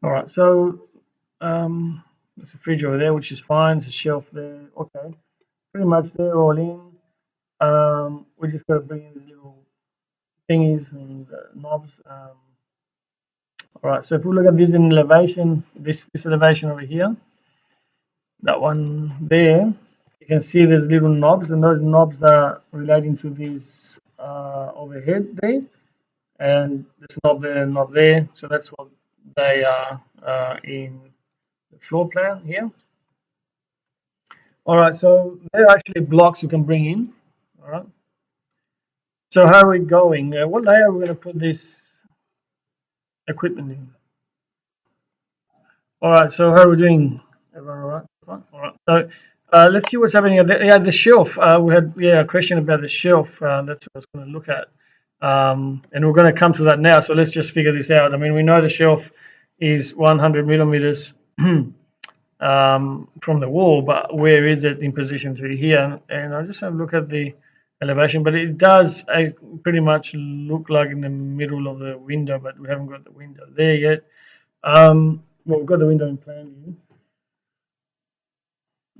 All right, so there's a fridge over there, which is fine. There's a shelf there. Okay, pretty much they're all in. We just got to bring in these little thingies and knobs. All right, so if we look at this in elevation, this elevation over here, that one there, you can see there's little knobs, and those knobs are relating to these overhead there, and this knob there and knob there. So that's what they are in the floor plan here. All right, so they're actually blocks you can bring in. All right. So how are we going? What layer are we going to put this equipment in? All right, so how are we doing? Everyone all right? Fine. All right. So let's see what's happening. The shelf. We had a question about the shelf. That's what I was going to look at. And we're going to come to that now. So let's just figure this out. I mean, we know the shelf is 100 millimeters from the wall, but where is it in position to here? And I'll just have a look at the elevation, but it does pretty much look like in the middle of the window, but we haven't got the window there yet. Well, we've got the window in plan view.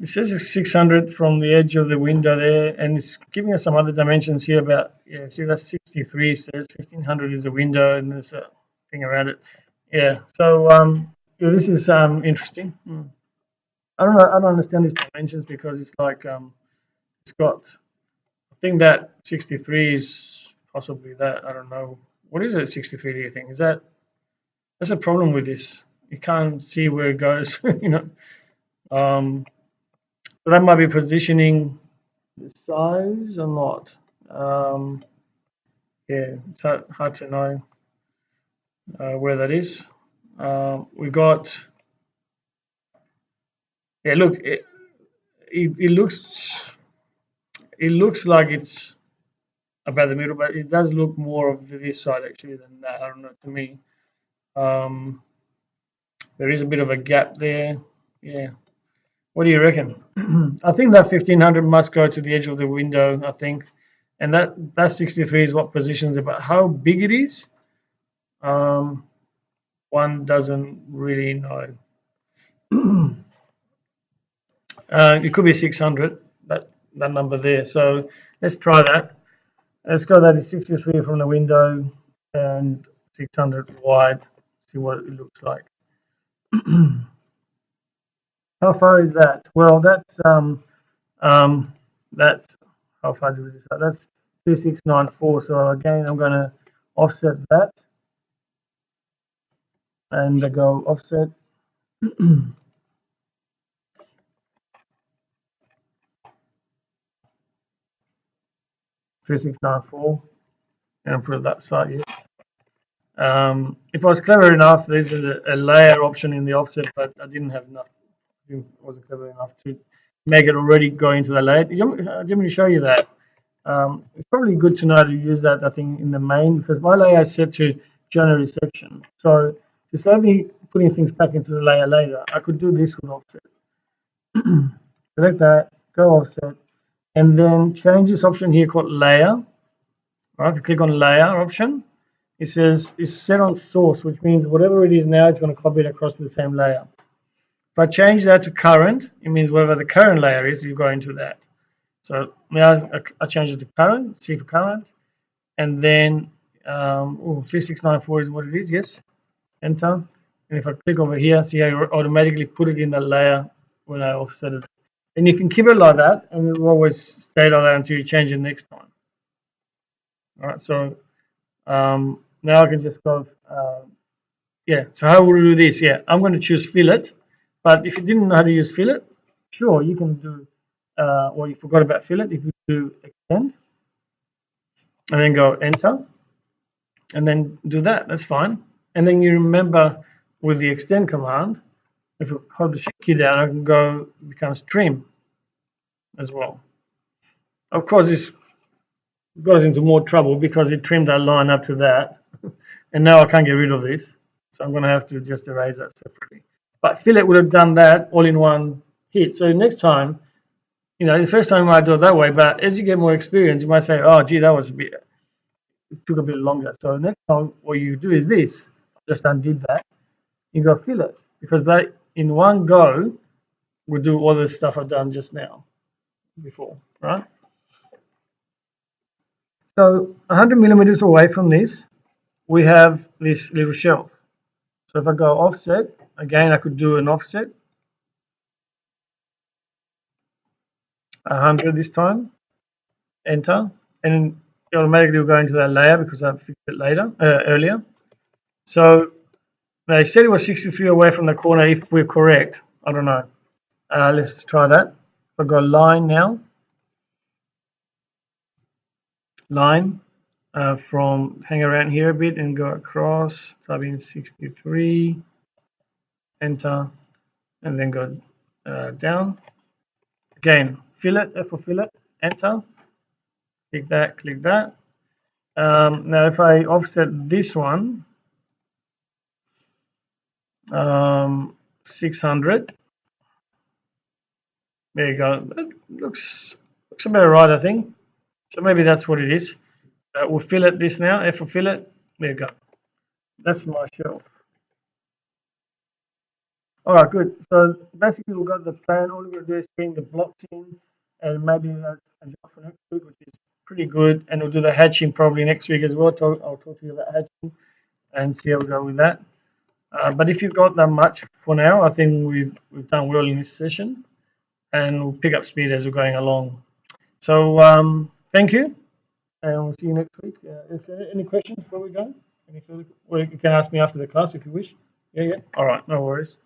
It says it's 600 from the edge of the window there, and it's giving us some other dimensions here about, yeah, see that's 63, says 1500 is the window, and there's a thing around it. Yeah, so yeah, this is interesting. I don't know, I don't understand these dimensions because it's like it's got, I think that 63 is possibly that, I don't know. What is it, 63, do you think? Is that, that's a problem with this. You can't see where it goes, you know. So that might be positioning the size or not. Yeah, it's hard to know where that is. We got, yeah, look, it looks like it's about the middle, but it does look more of this side actually than that. I don't know, to me. Um, there is a bit of a gap there. Yeah. What do you reckon? I think that 1500 must go to the edge of the window, I think. And that 63 is what positions it. But how big it is, um, one doesn't really know. It could be 600, that number there. So let's try that. Let's go that is 63 from the window and 600 wide. See what it looks like. How far is that? Well, that's how far do we decide? That's 2694. So again, I'm going to offset that and I go offset 3694 and I'll put it that side. Yes. If I was clever enough, there's a layer option in the offset, but I didn't have enough. I wasn't clever enough to make it already go into the layer. Do you want me to show you that? It's probably good to know to use that, I think, in the main, because my layer is set to January section. So to save me putting things back into the layer later, I could do this with offset. Select that, go offset, and then change this option here called layer. Right, if you click on layer option, it says it's set on source, which means whatever it is now, it's going to copy it across to the same layer. If I change that to current, it means whatever the current layer is, you go into that. So now I change it to current, see for current, and then 3694 is what it is, yes, enter. And if I click over here, see how you automatically put it in the layer when I offset it. And you can keep it like that, and it will always stay like that until you change it next time. All right, so now I can just go, yeah, so how will we do this? Yeah, I'm going to choose fillet, but if you didn't know how to use fillet, sure, you can do, or you forgot about fillet, if you do extend, and then go enter, and then do that, that's fine. And then you remember with the extend command, if you hold the shift key down, I can go, becomes trim as well. Of course, this goes into more trouble because it trimmed that line up to that, and now I can't get rid of this. So I'm going to have to just erase that separately. But fillet would have done that all in one hit. So next time, you know, the first time you might do it that way, but as you get more experience, you might say, oh, gee, that was a bit, it took a bit longer. So next time, what you do is this. I just undid that. You go fillet because that in one go will do all the stuff I've done just now before, right? So 100 millimeters away from this, we have this little shelf. So if I go offset, again, I could do an offset, 100 this time, enter, and it automatically will go into that layer because I fixed it earlier. So they said it was 63 away from the corner if we're correct. I don't know. Let's try that. If I go line now, line from hang around here a bit and go across, type in 63, enter, and then go down. Again, fillet, F for fillet, enter, click that, click that. Now if I offset this one, 600, there you go. That looks about right, I think. So maybe that's what it is. We'll fillet this now, F for fillet, there you go. That's my shelf. All right, good. So basically, we've got the plan. All we're going to do is bring the blocks in, and maybe that's a job for next week, which is pretty good. And we'll do the hatching probably next week as well. I'll talk to you about hatching and see how we go with that. But if you've got that much for now, I think we've done well in this session, and we'll pick up speed as we're going along. So thank you, and we'll see you next week. Is there any questions before we go? Any further? Well, you can ask me after the class if you wish. Yeah, yeah. All right, no worries.